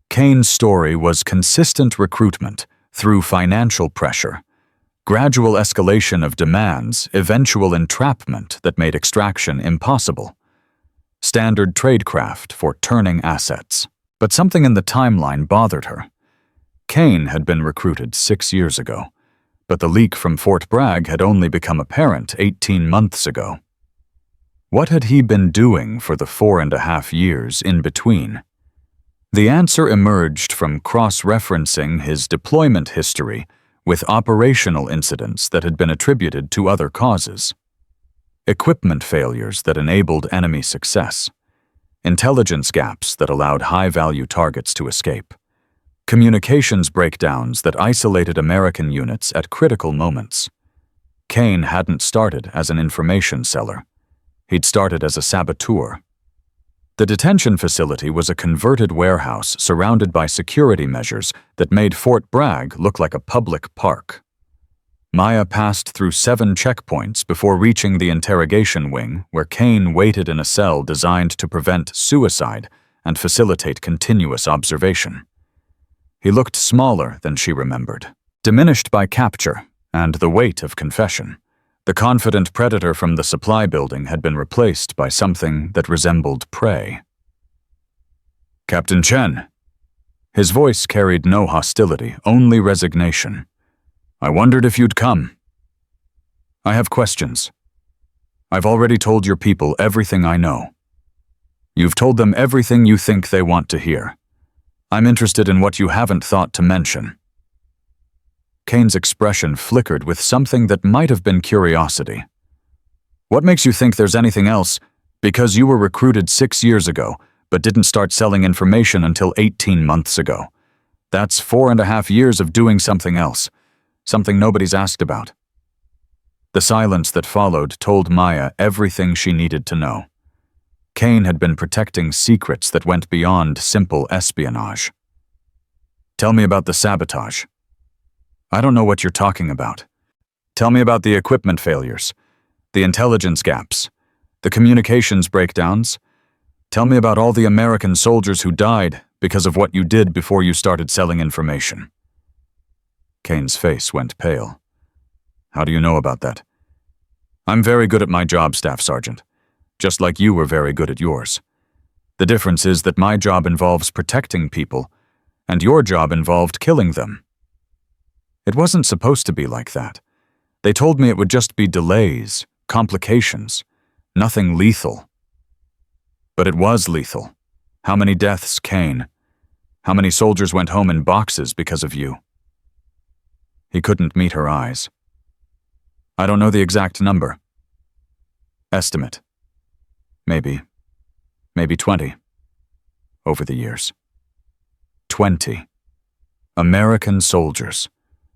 Kane's story was consistent recruitment through financial pressure, gradual escalation of demands, eventual entrapment that made extraction impossible, standard tradecraft for turning assets. But something in the timeline bothered her. Kane had been recruited 6 years ago, but the leak from Fort Bragg had only become apparent 18 months ago. What had he been doing for the 4.5 years in between? The answer emerged from cross-referencing his deployment history with operational incidents that had been attributed to other causes. Equipment failures that enabled enemy success. Intelligence gaps that allowed high-value targets to escape. Communications breakdowns that isolated American units at critical moments. Kane hadn't started as an information seller. He'd started as a saboteur. The detention facility was a converted warehouse surrounded by security measures that made Fort Bragg look like a public park. Maya passed through 7 checkpoints before reaching the interrogation wing, where Kane waited in a cell designed to prevent suicide and facilitate continuous observation. He looked smaller than she remembered, diminished by capture and the weight of confession. The confident predator from the supply building had been replaced by something that resembled prey. "Captain Chen." His voice carried no hostility, only resignation. "I wondered if you'd come." "I have questions. I've already told your people everything I know. You've told them everything you think they want to hear. I'm interested in what you haven't thought to mention." Kane's expression flickered with something that might have been curiosity. "What makes you think there's anything else? Because you were recruited 6 years ago, but didn't start selling information until 18 months ago. That's 4.5 years of doing something else, something nobody's asked about." The silence that followed told Maya everything she needed to know. Kane had been protecting secrets that went beyond simple espionage. "Tell me about the sabotage." "I don't know what you're talking about. Tell me about the equipment failures, the intelligence gaps, the communications breakdowns. Tell me about all the American soldiers who died because of what you did before you started selling information." Kane's face went pale. "How do you know about that?" "I'm very good at my job, Staff Sergeant, just like you were very good at yours. The difference is that my job involves protecting people, and your job involved killing them. It wasn't supposed to be like that. They told me it would just be delays, complications, nothing lethal. But it was lethal. How many deaths, Kane? How many soldiers went home in boxes because of you?" He couldn't meet her eyes. "I don't know the exact number. Estimate. Maybe 20. Over the years. 20. American soldiers.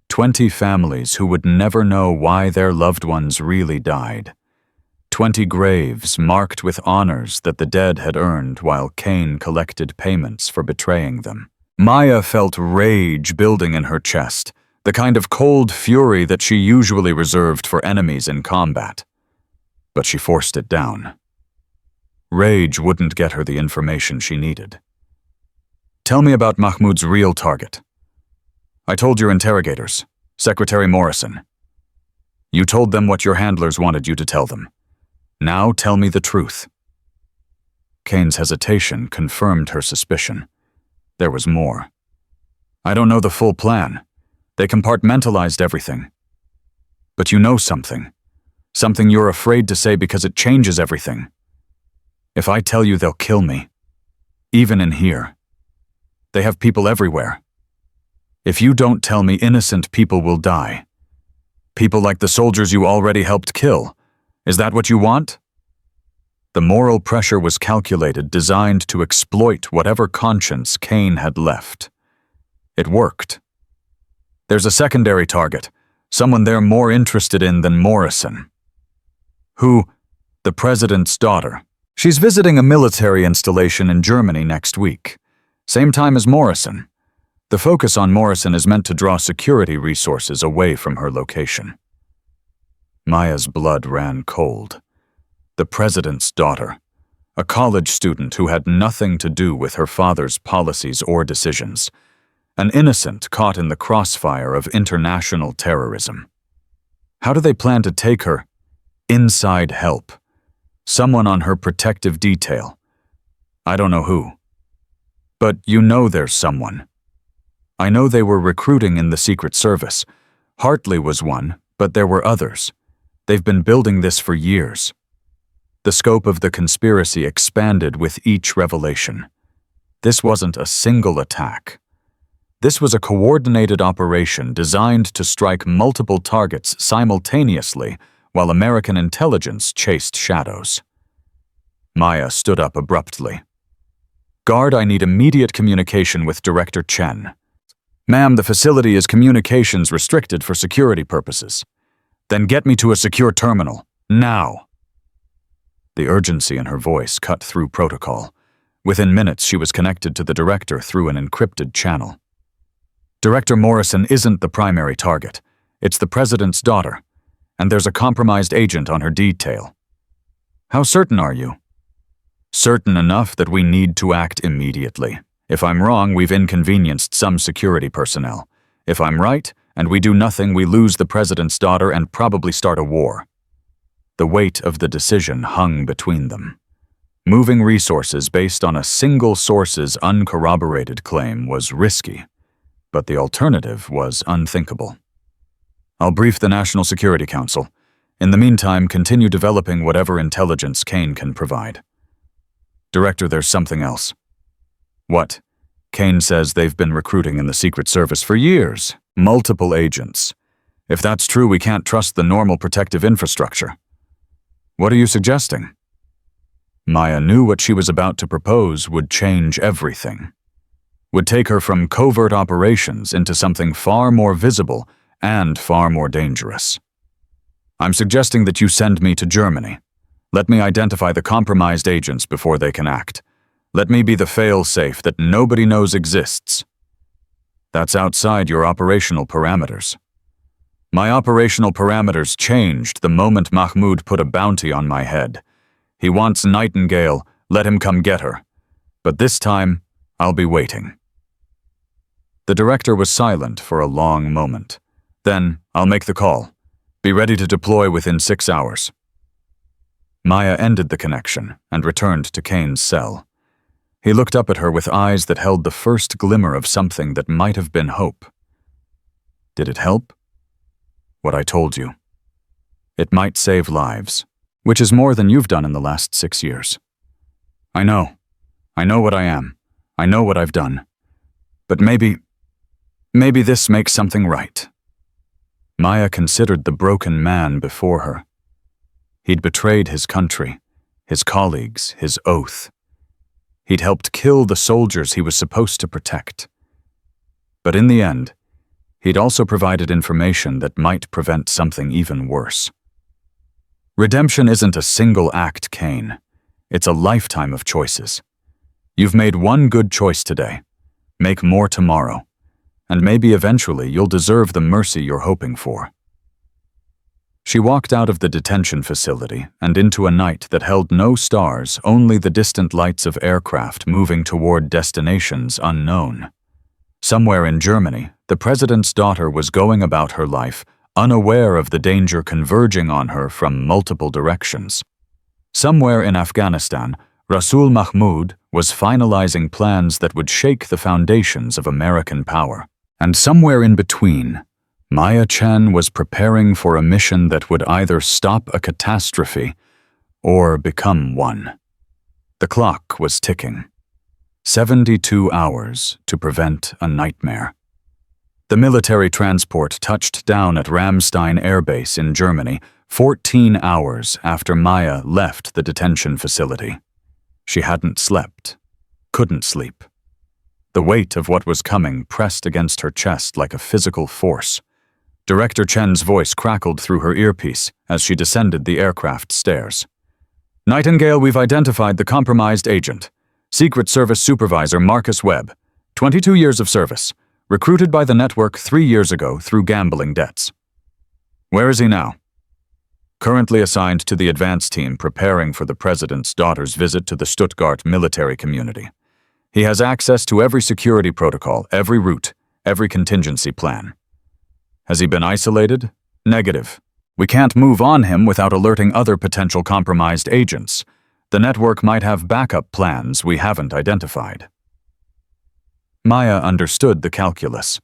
20 families who would never know why their loved ones really died. 20 graves marked with honors that the dead had earned while Kane collected payments for betraying them." Maya felt rage building in her chest, the kind of cold fury that she usually reserved for enemies in combat. But she forced it down. Rage wouldn't get her the information she needed. "Tell me about Mahmoud's real target." "I told your interrogators, Secretary Morrison. You told them what your handlers wanted you to tell them. Now tell me the truth." Kane's hesitation confirmed her suspicion. There was more. "I don't know the full plan. They compartmentalized everything. But you know something. Something you're afraid to say because it changes everything. If I tell you, they'll kill me. Even in here. They have people everywhere. If you don't tell me, innocent people will die. People like the soldiers you already helped kill. Is that what you want?" The moral pressure was calculated, designed to exploit whatever conscience Kane had left. It worked. "There's a secondary target, someone they're more interested in than Morrison." "Who?" "The president's daughter. She's visiting a military installation in Germany next week. Same time as Morrison. The focus on Morrison is meant to draw security resources away from her location." Maya's blood ran cold. The president's daughter, a college student who had nothing to do with her father's policies or decisions, an innocent caught in the crossfire of international terrorism. How do they plan to take her? Inside help. Someone on her protective detail. I don't know who. But you know there's someone. I know they were recruiting in the Secret Service. Hartley was one, but there were others. They've been building this for years. The scope of the conspiracy expanded with each revelation. This wasn't a single attack. This was a coordinated operation designed to strike multiple targets simultaneously while American intelligence chased shadows. Maya stood up abruptly. "Guard, I need immediate communication with Director Chen." "Ma'am, the facility is communications restricted for security purposes." "Then get me to a secure terminal, now." The urgency in her voice cut through protocol. Within minutes, she was connected to the director through an encrypted channel. Director Morrison isn't the primary target. It's the president's daughter, and there's a compromised agent on her detail. How certain are you? Certain enough that we need to act immediately. If I'm wrong, we've inconvenienced some security personnel. If I'm right, and we do nothing, we lose the president's daughter and probably start a war. The weight of the decision hung between them. Moving resources based on a single source's uncorroborated claim was risky, but the alternative was unthinkable. I'll brief the National Security Council. In the meantime, continue developing whatever intelligence Kane can provide. Director, there's something else. What? Kane says they've been recruiting in the Secret Service for years. Multiple agents. If that's true, we can't trust the normal protective infrastructure. What are you suggesting? Maya knew what she was about to propose would change everything. Would take her from covert operations into something far more visible and far more dangerous. I'm suggesting that you send me to Germany. Let me identify the compromised agents before they can act. Let me be the fail-safe that nobody knows exists. That's outside your operational parameters. My operational parameters changed the moment Mahmoud put a bounty on my head. He wants Nightingale, let him come get her. But this time, I'll be waiting. The director was silent for a long moment. Then, I'll make the call. Be ready to deploy within 6 hours. Maya ended the connection and returned to Kane's cell. He looked up at her with eyes that held the first glimmer of something that might have been hope. Did it help? What I told you. It might save lives, which is more than you've done in the last 6 years. I know. I know what I am. I know what I've done. But maybe this makes something right. Maya considered the broken man before her. He'd betrayed his country, his colleagues, his oath. He'd helped kill the soldiers he was supposed to protect. But in the end, he'd also provided information that might prevent something even worse. Redemption isn't a single act, Kane. It's a lifetime of choices. You've made one good choice today. Make more tomorrow. And maybe eventually you'll deserve the mercy you're hoping for. She walked out of the detention facility and into a night that held no stars, only the distant lights of aircraft moving toward destinations unknown. Somewhere in Germany, the president's daughter was going about her life, unaware of the danger converging on her from multiple directions. Somewhere in Afghanistan, Rasul Mahmoud was finalizing plans that would shake the foundations of American power. And somewhere in between, Maya Chen was preparing for a mission that would either stop a catastrophe or become one. The clock was ticking. 72 hours to prevent a nightmare. The military transport touched down at Ramstein Air Base in Germany 14 hours after Maya left the detention facility. She hadn't slept, couldn't sleep. The weight of what was coming pressed against her chest like a physical force. Director Chen's voice crackled through her earpiece as she descended the aircraft stairs. Nightingale, we've identified the compromised agent. Secret Service Supervisor Marcus Webb, 22 years of service, recruited by the network 3 years ago through gambling debts. Where is he now? Currently assigned to the advance team preparing for the president's daughter's visit to the Stuttgart military community. He has access to every security protocol, every route, every contingency plan. Has he been isolated? Negative. We can't move on him without alerting other potential compromised agents. The network might have backup plans we haven't identified. Maya understood the calculus.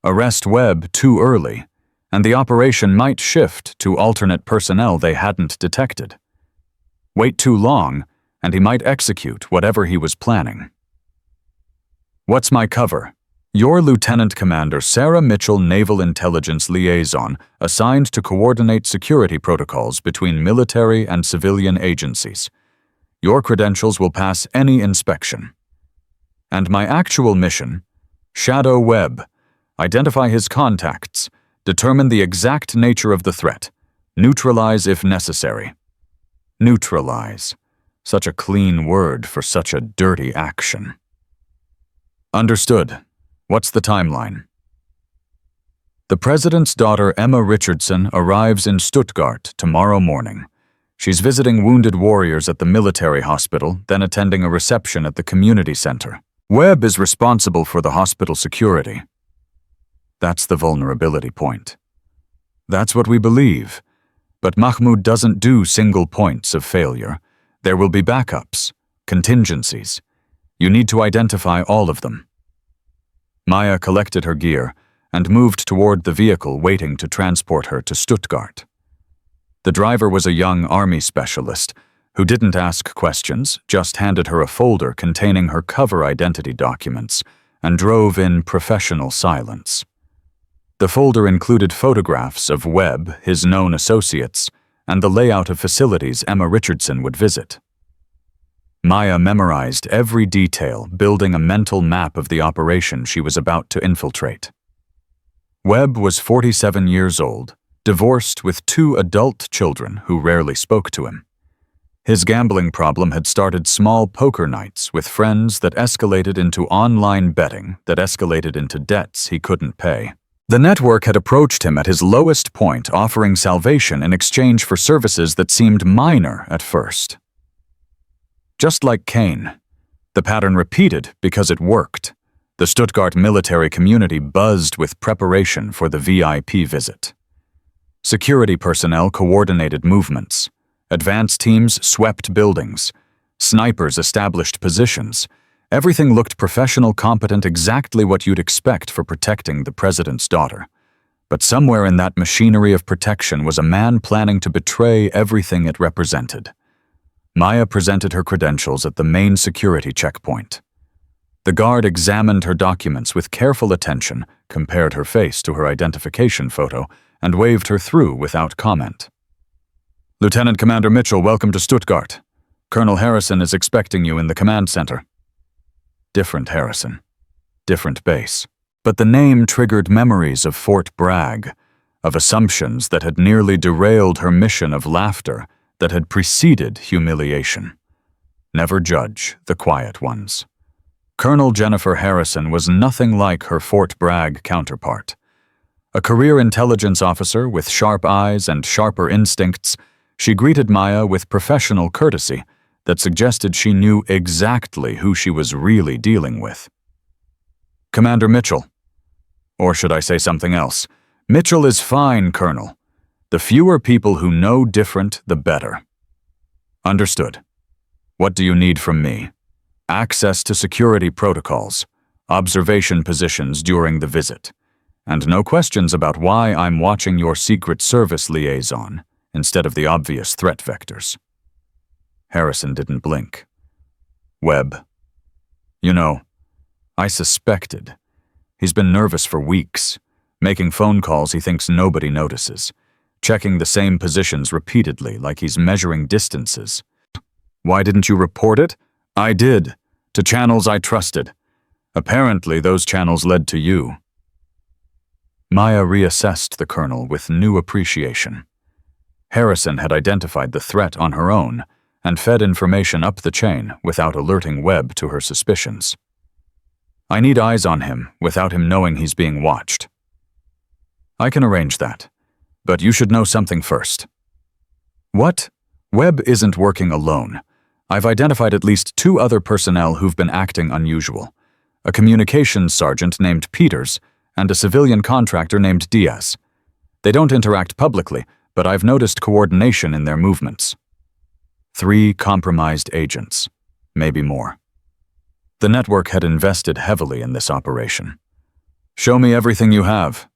Arrest Webb too early, and the operation might shift to alternate personnel they hadn't detected. Wait too long, and he might execute whatever he was planning. What's my cover? You're Lieutenant Commander Sarah Mitchell, Naval Intelligence Liaison, assigned to coordinate security protocols between military and civilian agencies. Your credentials will pass any inspection. And my actual mission? Shadow Webb. Identify his contacts. Determine the exact nature of the threat. Neutralize if necessary. Neutralize. Such a clean word for such a dirty action. Understood. What's the timeline? The president's daughter, Emma Richardson, arrives in Stuttgart tomorrow morning. She's visiting wounded warriors at the military hospital, then attending a reception at the community center. Webb is responsible for the hospital security. That's the vulnerability point. That's what we believe. But Mahmoud doesn't do single points of failure. There will be backups, contingencies. You need to identify all of them. Maya collected her gear and moved toward the vehicle waiting to transport her to Stuttgart. The driver was a young army specialist who didn't ask questions, just handed her a folder containing her cover identity documents and drove in professional silence. The folder included photographs of Webb, his known associates, and the layout of facilities Emma Richardson would visit. Maya memorized every detail, building a mental map of the operation she was about to infiltrate. Webb was 47 years old, divorced with 2 adult children who rarely spoke to him. His gambling problem had started small poker nights with friends that escalated into online betting that escalated into debts he couldn't pay. The network had approached him at his lowest point, offering salvation in exchange for services that seemed minor at first. Just like Cain, the pattern repeated because it worked. The Stuttgart military community buzzed with preparation for the VIP visit. Security personnel coordinated movements. Advance teams swept buildings. Snipers established positions. Everything looked professional, competent, exactly what you'd expect for protecting the president's daughter. But somewhere in that machinery of protection was a man planning to betray everything it represented. Maya presented her credentials at the main security checkpoint. The guard examined her documents with careful attention, compared her face to her identification photo, and waved her through without comment. "Lieutenant Commander Mitchell, welcome to Stuttgart. Colonel Harrison is expecting you in the command center." Different Harrison. Different base. But the name triggered memories of Fort Bragg, of assumptions that had nearly derailed her mission of laughter that had preceded humiliation. Never judge the quiet ones. Colonel Jennifer Harrison was nothing like her Fort Bragg counterpart. A career intelligence officer with sharp eyes and sharper instincts, she greeted Maya with professional courtesy that suggested she knew exactly who she was really dealing with. "Commander Mitchell." Or should I say something else? "Mitchell is fine, Colonel. The fewer people who know different, the better." "Understood. What do you need from me?" "Access to security protocols, observation positions during the visit, and no questions about why I'm watching your Secret Service liaison instead of the obvious threat vectors." Harrison didn't blink. "Webb. You know, I suspected. He's been nervous for weeks, making phone calls he thinks nobody notices, checking the same positions repeatedly like he's measuring distances." "Why didn't you report it?" "I did, to channels I trusted. Apparently those channels led to you." Maya reassessed the colonel with new appreciation. Harrison had identified the threat on her own and fed information up the chain without alerting Webb to her suspicions. "I need eyes on him without him knowing he's being watched." "I can arrange that, but you should know something first." "What?" "Webb isn't working alone. I've identified at least 2 other personnel who've been acting unusual. A communications sergeant named Peters and a civilian contractor named Diaz. They don't interact publicly, but I've noticed coordination in their movements." 3 compromised agents, maybe more. The network had invested heavily in this operation. "Show me everything you have."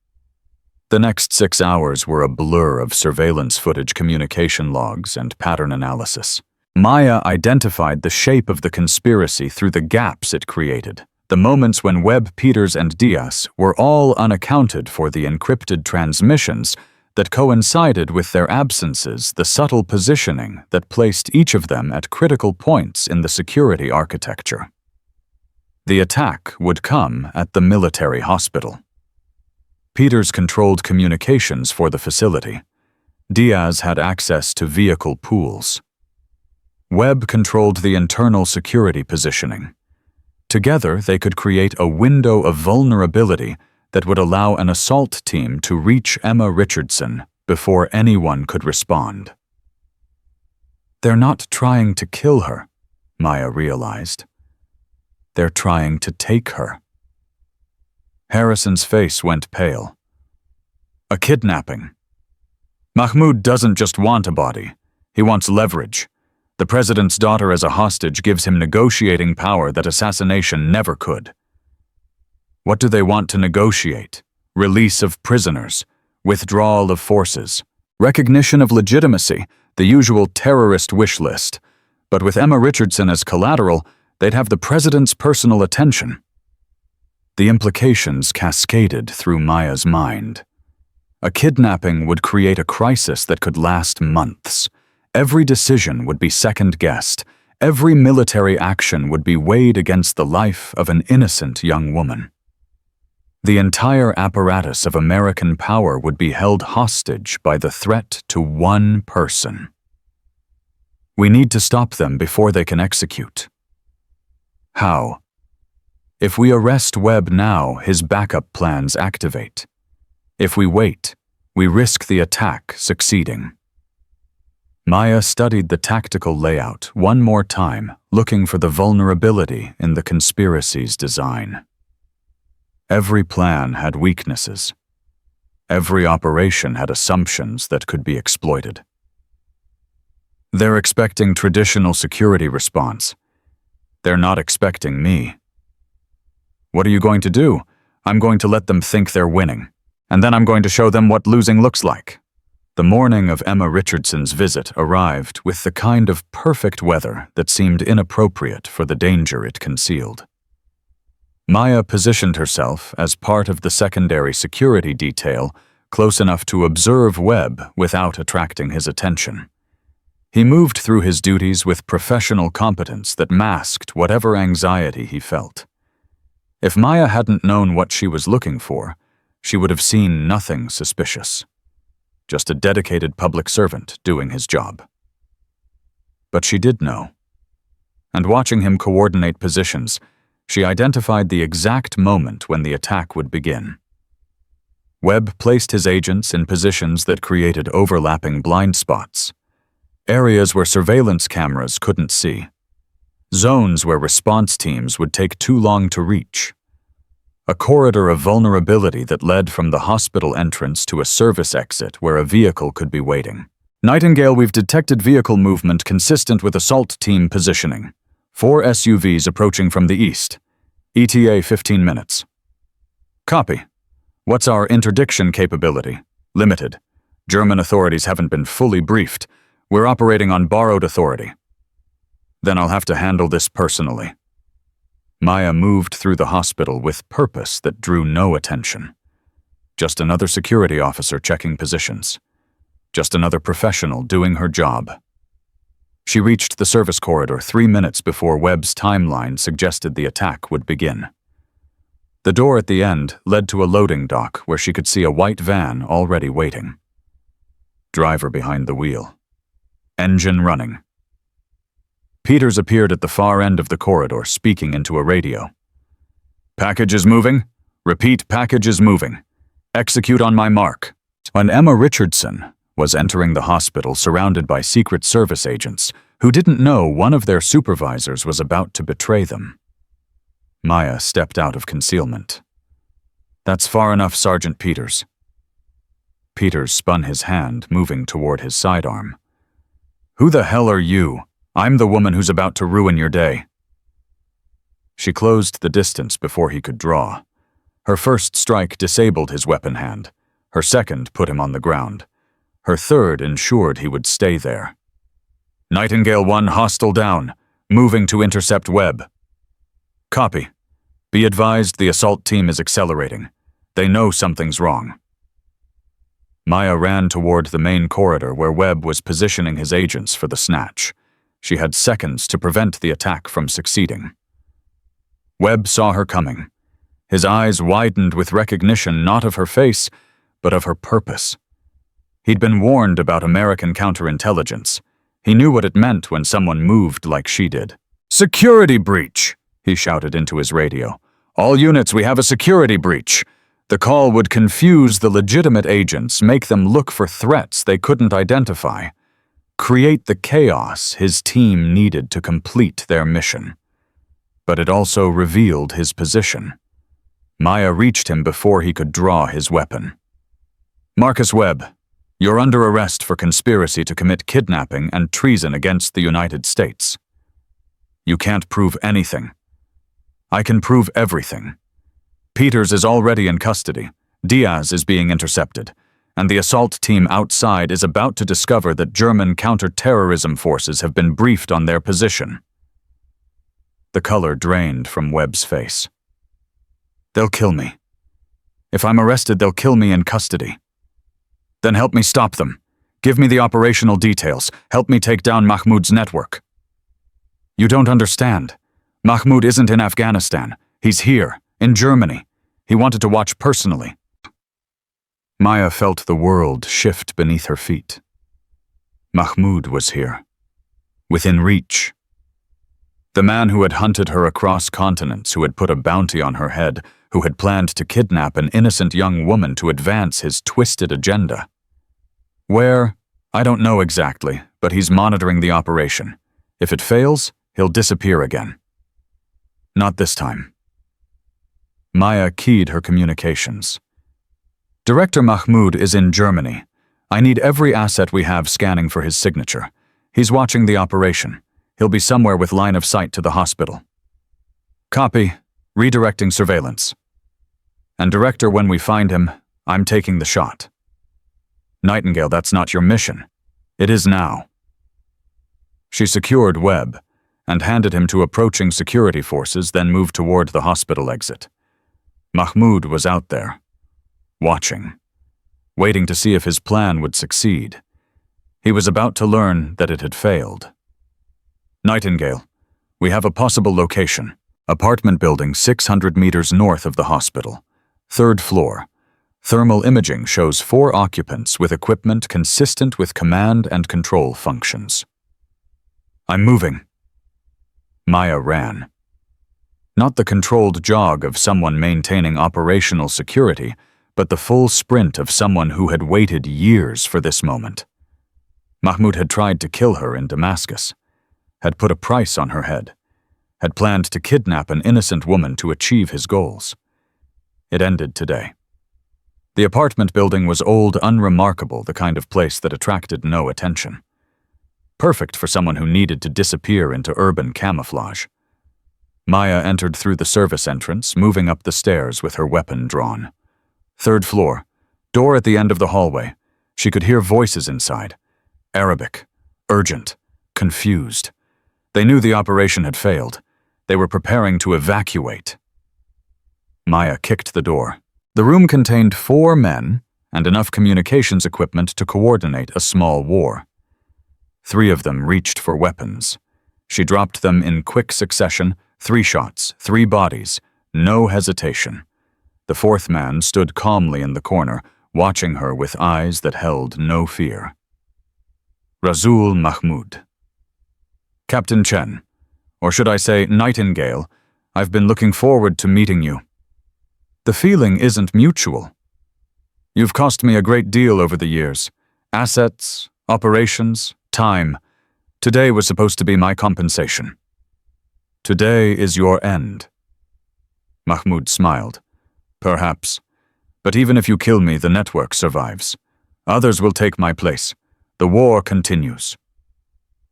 The next 6 hours were a blur of surveillance footage, communication logs, and pattern analysis. Maya identified the shape of the conspiracy through the gaps it created, the moments when Webb, Peters, and Diaz were all unaccounted for, the encrypted transmissions that coincided with their absences, the subtle positioning that placed each of them at critical points in the security architecture. The attack would come at the military hospital. Peters controlled communications for the facility. Diaz had access to vehicle pools. Webb controlled the internal security positioning. Together, they could create a window of vulnerability that would allow an assault team to reach Emma Richardson before anyone could respond. They're not trying to kill her, Maya realized. They're trying to take her. Harrison's face went pale. A kidnapping. Mahmoud doesn't just want a body. He wants leverage. The president's daughter as a hostage gives him negotiating power that assassination never could. What do they want to negotiate? Release of prisoners, withdrawal of forces, recognition of legitimacy, the usual terrorist wish list. But with Emma Richardson as collateral, they'd have the president's personal attention. The implications cascaded through Maya's mind. A kidnapping would create a crisis that could last months. Every decision would be second-guessed. Every military action would be weighed against the life of an innocent young woman. The entire apparatus of American power would be held hostage by the threat to one person. We need to stop them before they can execute. How? If we arrest Webb now, his backup plans activate. If we wait, we risk the attack succeeding. Maya studied the tactical layout one more time, looking for the vulnerability in the conspiracy's design. Every plan had weaknesses. Every operation had assumptions that could be exploited. They're expecting traditional security response. They're not expecting me. What are you going to do? I'm going to let them think they're winning, and then I'm going to show them what losing looks like. The morning of Emma Richardson's visit arrived with the kind of perfect weather that seemed inappropriate for the danger it concealed. Maya positioned herself as part of the secondary security detail, close enough to observe Webb without attracting his attention. He moved through his duties with professional competence that masked whatever anxiety he felt. If Maya hadn't known what she was looking for, she would have seen nothing suspicious. Just a dedicated public servant doing his job. But she did know. And watching him coordinate positions, she identified the exact moment when the attack would begin. Webb placed his agents in positions that created overlapping blind spots, areas where surveillance cameras couldn't see, zones where response teams would take too long to reach, a corridor of vulnerability that led from the hospital entrance to a service exit where a vehicle could be waiting. Nightingale, we've detected vehicle movement consistent with assault team positioning. 4 SUVs approaching from the east. ETA 15 minutes. Copy. What's our interdiction capability? Limited. German authorities haven't been fully briefed. We're operating on borrowed authority. Then I'll have to handle this personally. Maya moved through the hospital with purpose that drew no attention. Just another security officer checking positions. Just another professional doing her job. She reached the service corridor 3 minutes before Webb's timeline suggested the attack would begin. The door at the end led to a loading dock where she could see a white van already waiting. Driver behind the wheel. Engine running. Peters appeared at the far end of the corridor, speaking into a radio. Package is moving. Repeat, package is moving. Execute on my mark. When Emma Richardson was entering the hospital surrounded by Secret Service agents who didn't know one of their supervisors was about to betray them, Maya stepped out of concealment. That's far enough, Sergeant Peters. Peters spun his hand, moving toward his sidearm. Who the hell are you? I'm the woman who's about to ruin your day. She closed the distance before he could draw. Her first strike disabled his weapon hand. Her second put him on the ground. Her third ensured he would stay there. Nightingale 1, hostile down. Moving to intercept Webb. Copy. Be advised the assault team is accelerating. They know something's wrong. Maya ran toward the main corridor where Webb was positioning his agents for the snatch. She had seconds to prevent the attack from succeeding. Webb saw her coming. His eyes widened with recognition not of her face, but of her purpose. He'd been warned about American counterintelligence. He knew what it meant when someone moved like she did. "Security breach!" he shouted into his radio. "All units, we have a security breach." The call would confuse the legitimate agents, make them look for threats they couldn't identify, create the chaos his team needed to complete their mission. But it also revealed his position. Maya reached him before he could draw his weapon. "Marcus Webb, you're under arrest for conspiracy to commit kidnapping and treason against the United States. You can't prove anything. I can prove everything. Peters is already in custody, Diaz is being intercepted, and the assault team outside is about to discover that German counter-terrorism forces have been briefed on their position." The color drained from Webb's face. "They'll kill me. If I'm arrested, they'll kill me in custody. Then help me stop them. Give me the operational details. Help me take down Mahmoud's network." "You don't understand. Mahmoud isn't in Afghanistan. He's here, in Germany. He wanted to watch personally." Maya felt the world shift beneath her feet. Mahmoud was here, within reach. The man who had hunted her across continents, who had put a bounty on her head, who had planned to kidnap an innocent young woman to advance his twisted agenda. Where? I don't know exactly, but he's monitoring the operation. If it fails, he'll disappear again. Not this time. Maya keyed her communications. "Director Mahmoud is in Germany. I need every asset we have scanning for his signature. He's watching the operation. He'll be somewhere with line of sight to the hospital." "Copy. Redirecting surveillance." "And Director, when we find him, I'm taking the shot." "Nightingale, that's not your mission. It is now." She secured Webb and handed him to approaching security forces, then moved toward the hospital exit. Mahmoud was out there, watching, waiting to see if his plan would succeed. He was about to learn that it had failed. "Nightingale, we have a possible location. Apartment building 600 meters north of the hospital. 3rd floor. Thermal imaging shows 4 occupants with equipment consistent with command and control functions." "I'm moving." Maya ran. Not the controlled jog of someone maintaining operational security, but the full sprint of someone who had waited years for this moment. Mahmoud had tried to kill her in Damascus, had put a price on her head, had planned to kidnap an innocent woman to achieve his goals. It ended today. The apartment building was old, unremarkable, the kind of place that attracted no attention. Perfect for someone who needed to disappear into urban camouflage. Maya entered through the service entrance, moving up the stairs with her weapon drawn. 3rd floor, door at the end of the hallway. She could hear voices inside. Arabic, urgent, confused. They knew the operation had failed. They were preparing to evacuate. Maya kicked the door. The room contained 4 men and enough communications equipment to coordinate a small war. 3 of them reached for weapons. She dropped them in quick succession, 3 shots, 3 bodies, no hesitation. The 4th man stood calmly in the corner, watching her with eyes that held no fear. Rasul Mahmoud. "Captain Chen, or should I say Nightingale, I've been looking forward to meeting you. The feeling isn't mutual. You've cost me a great deal over the years. Assets, operations, time. Today was supposed to be my compensation. Today is your end." Mahmoud smiled. "Perhaps. But even if you kill me, the network survives. Others will take my place. The war continues.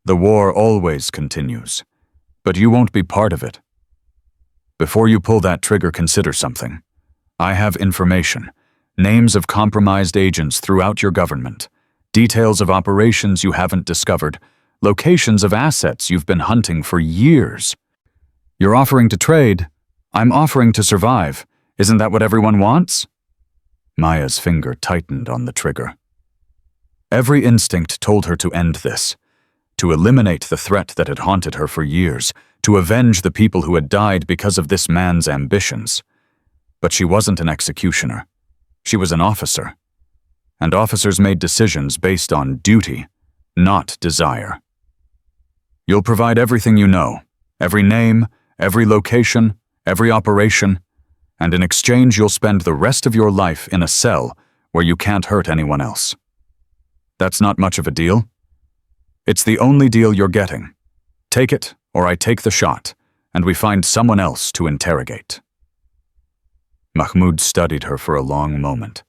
The war always continues. But you won't be part of it. Before you pull that trigger, consider something. I have information. Names of compromised agents throughout your government. Details of operations you haven't discovered. Locations of assets you've been hunting for years. You're offering to trade. I'm offering to survive. Isn't that what everyone wants?" Maya's finger tightened on the trigger. Every instinct told her to end this, to eliminate the threat that had haunted her for years, to avenge the people who had died because of this man's ambitions. But she wasn't an executioner. She was an officer. And officers made decisions based on duty, not desire. You'll provide everything you know, every name, every location, every operation, and in exchange you'll spend the rest of your life in a cell where you can't hurt anyone else. That's not much of a deal. It's the only deal you're getting. Take it, or I take the shot, and we find someone else to interrogate. Mahmoud studied her for a long moment,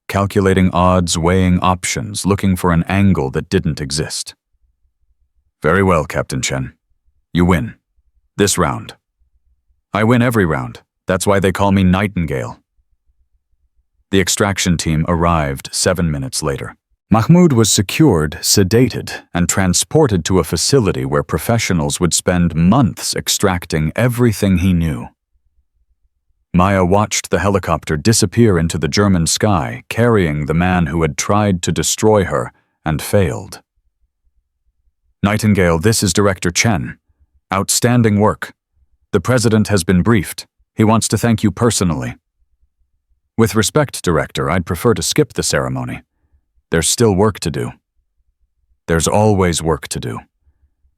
calculating odds, weighing options, looking for an angle that didn't exist. Very well, Captain Chen. You win. This round. I win every round. That's why they call me Nightingale. The extraction team arrived 7 minutes later. Mahmoud was secured, sedated, and transported to a facility where professionals would spend months extracting everything he knew. Maya watched the helicopter disappear into the German sky, carrying the man who had tried to destroy her and failed. Nightingale, this is Director Chen. Outstanding work. The President has been briefed. He wants to thank you personally. With respect, Director, I'd prefer to skip the ceremony. There's still work to do. There's always work to do.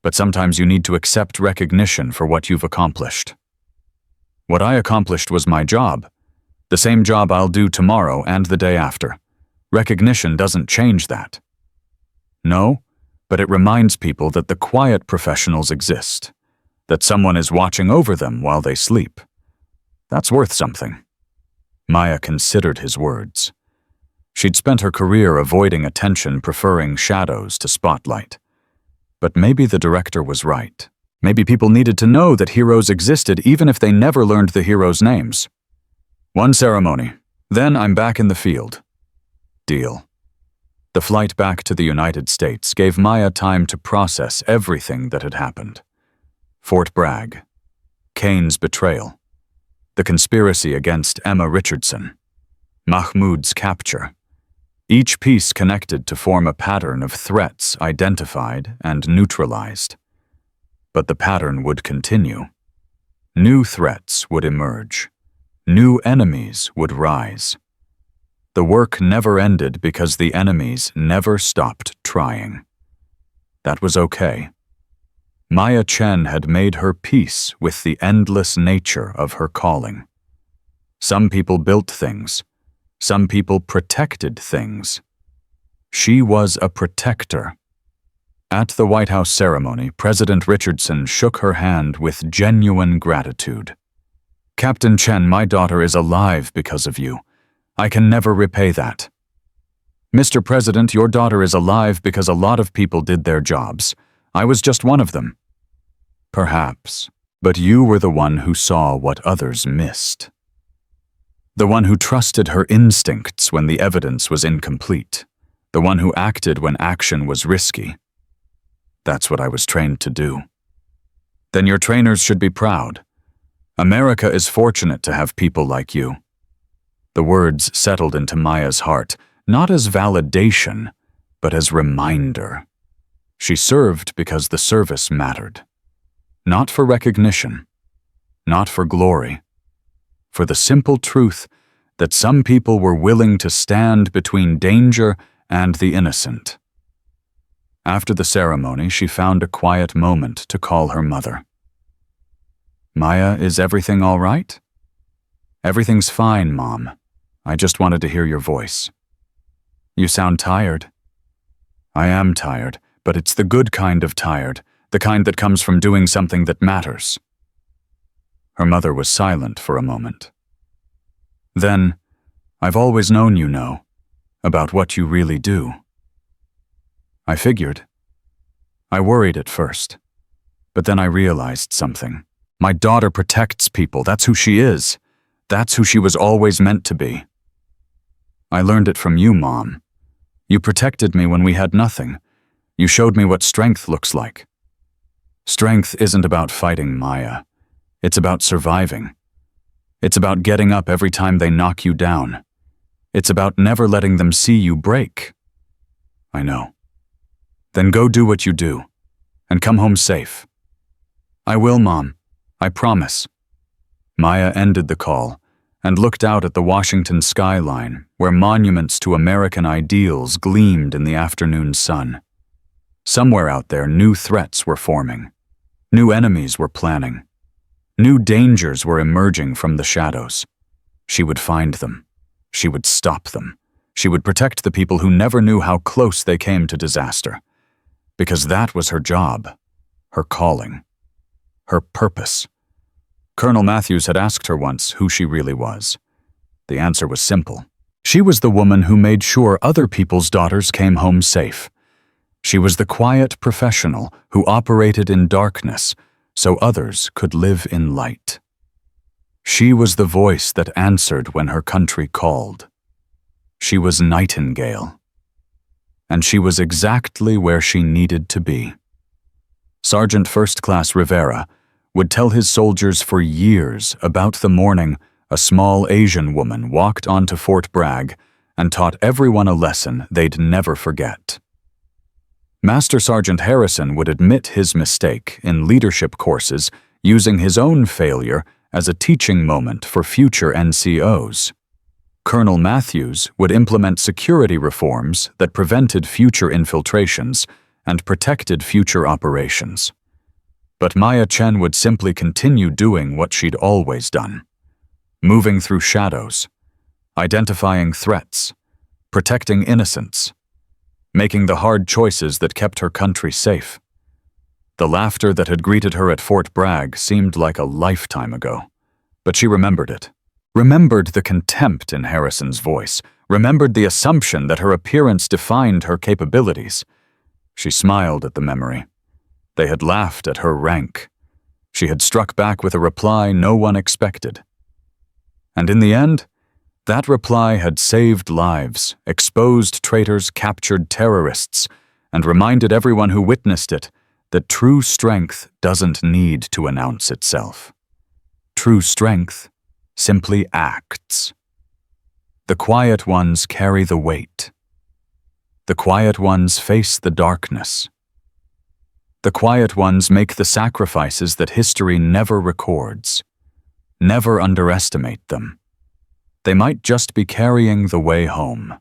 But sometimes you need to accept recognition for what you've accomplished. What I accomplished was my job. The same job I'll do tomorrow and the day after. Recognition doesn't change that. No, but it reminds people that the quiet professionals exist, that someone is watching over them while they sleep. That's worth something. Maya considered his words. She'd spent her career avoiding attention, preferring shadows to spotlight. But maybe the director was right. Maybe people needed to know that heroes existed even if they never learned the heroes' names. One ceremony, then I'm back in the field. Deal. The flight back to the United States gave Maya time to process everything that had happened. Fort Bragg, Kane's betrayal, the conspiracy against Emma Richardson, Mahmoud's capture. Each piece connected to form a pattern of threats identified and neutralized. But the pattern would continue. New threats would emerge. New enemies would rise. The work never ended because the enemies never stopped trying. That was okay. Maya Chen had made her peace with the endless nature of her calling. Some people built things. Some people protected things. She was a protector. At the White House ceremony, President Richardson shook her hand with genuine gratitude. Captain Chen, my daughter is alive because of you. I can never repay that. Mr. President, your daughter is alive because a lot of people did their jobs. I was just one of them. Perhaps, but you were the one who saw what others missed. The one who trusted her instincts when the evidence was incomplete. The one who acted when action was risky. That's what I was trained to do. Then your trainers should be proud. America is fortunate to have people like you. The words settled into Maya's heart, not as validation, but as reminder. She served because the service mattered. Not for recognition, not for glory. For the simple truth that some people were willing to stand between danger and the innocent. After the ceremony, she found a quiet moment to call her mother. Maya, is everything all right? Everything's fine, Mom. I just wanted to hear your voice. You sound tired. I am tired, but it's the good kind of tired, the kind that comes from doing something that matters. Her mother was silent for a moment. Then, I've always known you know, about what you really do. I figured. I worried at first, but then I realized something. My daughter protects people, that's who she is. That's who she was always meant to be. I learned it from you, Mom. You protected me when we had nothing. You showed me what strength looks like. Strength isn't about fighting Maya. It's about surviving. It's about getting up every time they knock you down. It's about never letting them see you break. I know. Then go do what you do, and come home safe. I will, Mom. I promise. Maya ended the call and looked out at the Washington skyline, where monuments to American ideals gleamed in the afternoon sun. Somewhere out there, new threats were forming. New enemies were planning. New dangers were emerging from the shadows. She would find them. She would stop them. She would protect the people who never knew how close they came to disaster. Because that was her job, her calling, her purpose. Colonel Matthews had asked her once who she really was. The answer was simple. She was the woman who made sure other people's daughters came home safe. She was the quiet professional who operated in darkness so others could live in light. She was the voice that answered when her country called. She was Nightingale. And she was exactly where she needed to be. Sergeant First Class Rivera would tell his soldiers for years about the morning a small Asian woman walked onto Fort Bragg and taught everyone a lesson they'd never forget. Master Sergeant Harrison would admit his mistake in leadership courses, using his own failure as a teaching moment for future NCOs. Colonel Matthews would implement security reforms that prevented future infiltrations and protected future operations. But Maya Chen would simply continue doing what she'd always done, moving through shadows, identifying threats, protecting innocents, making the hard choices that kept her country safe. The laughter that had greeted her at Fort Bragg seemed like a lifetime ago, but she remembered it. Remembered the contempt in Harrison's voice, remembered the assumption that her appearance defined her capabilities. She smiled at the memory. They had laughed at her rank. She had struck back with a reply no one expected. And in the end, that reply had saved lives, exposed traitors, captured terrorists, and reminded everyone who witnessed it that true strength doesn't need to announce itself. True strength simply acts. The quiet ones carry the weight. The quiet ones face the darkness. The quiet ones make the sacrifices that history never records. Never underestimate them. They might just be carrying the way home.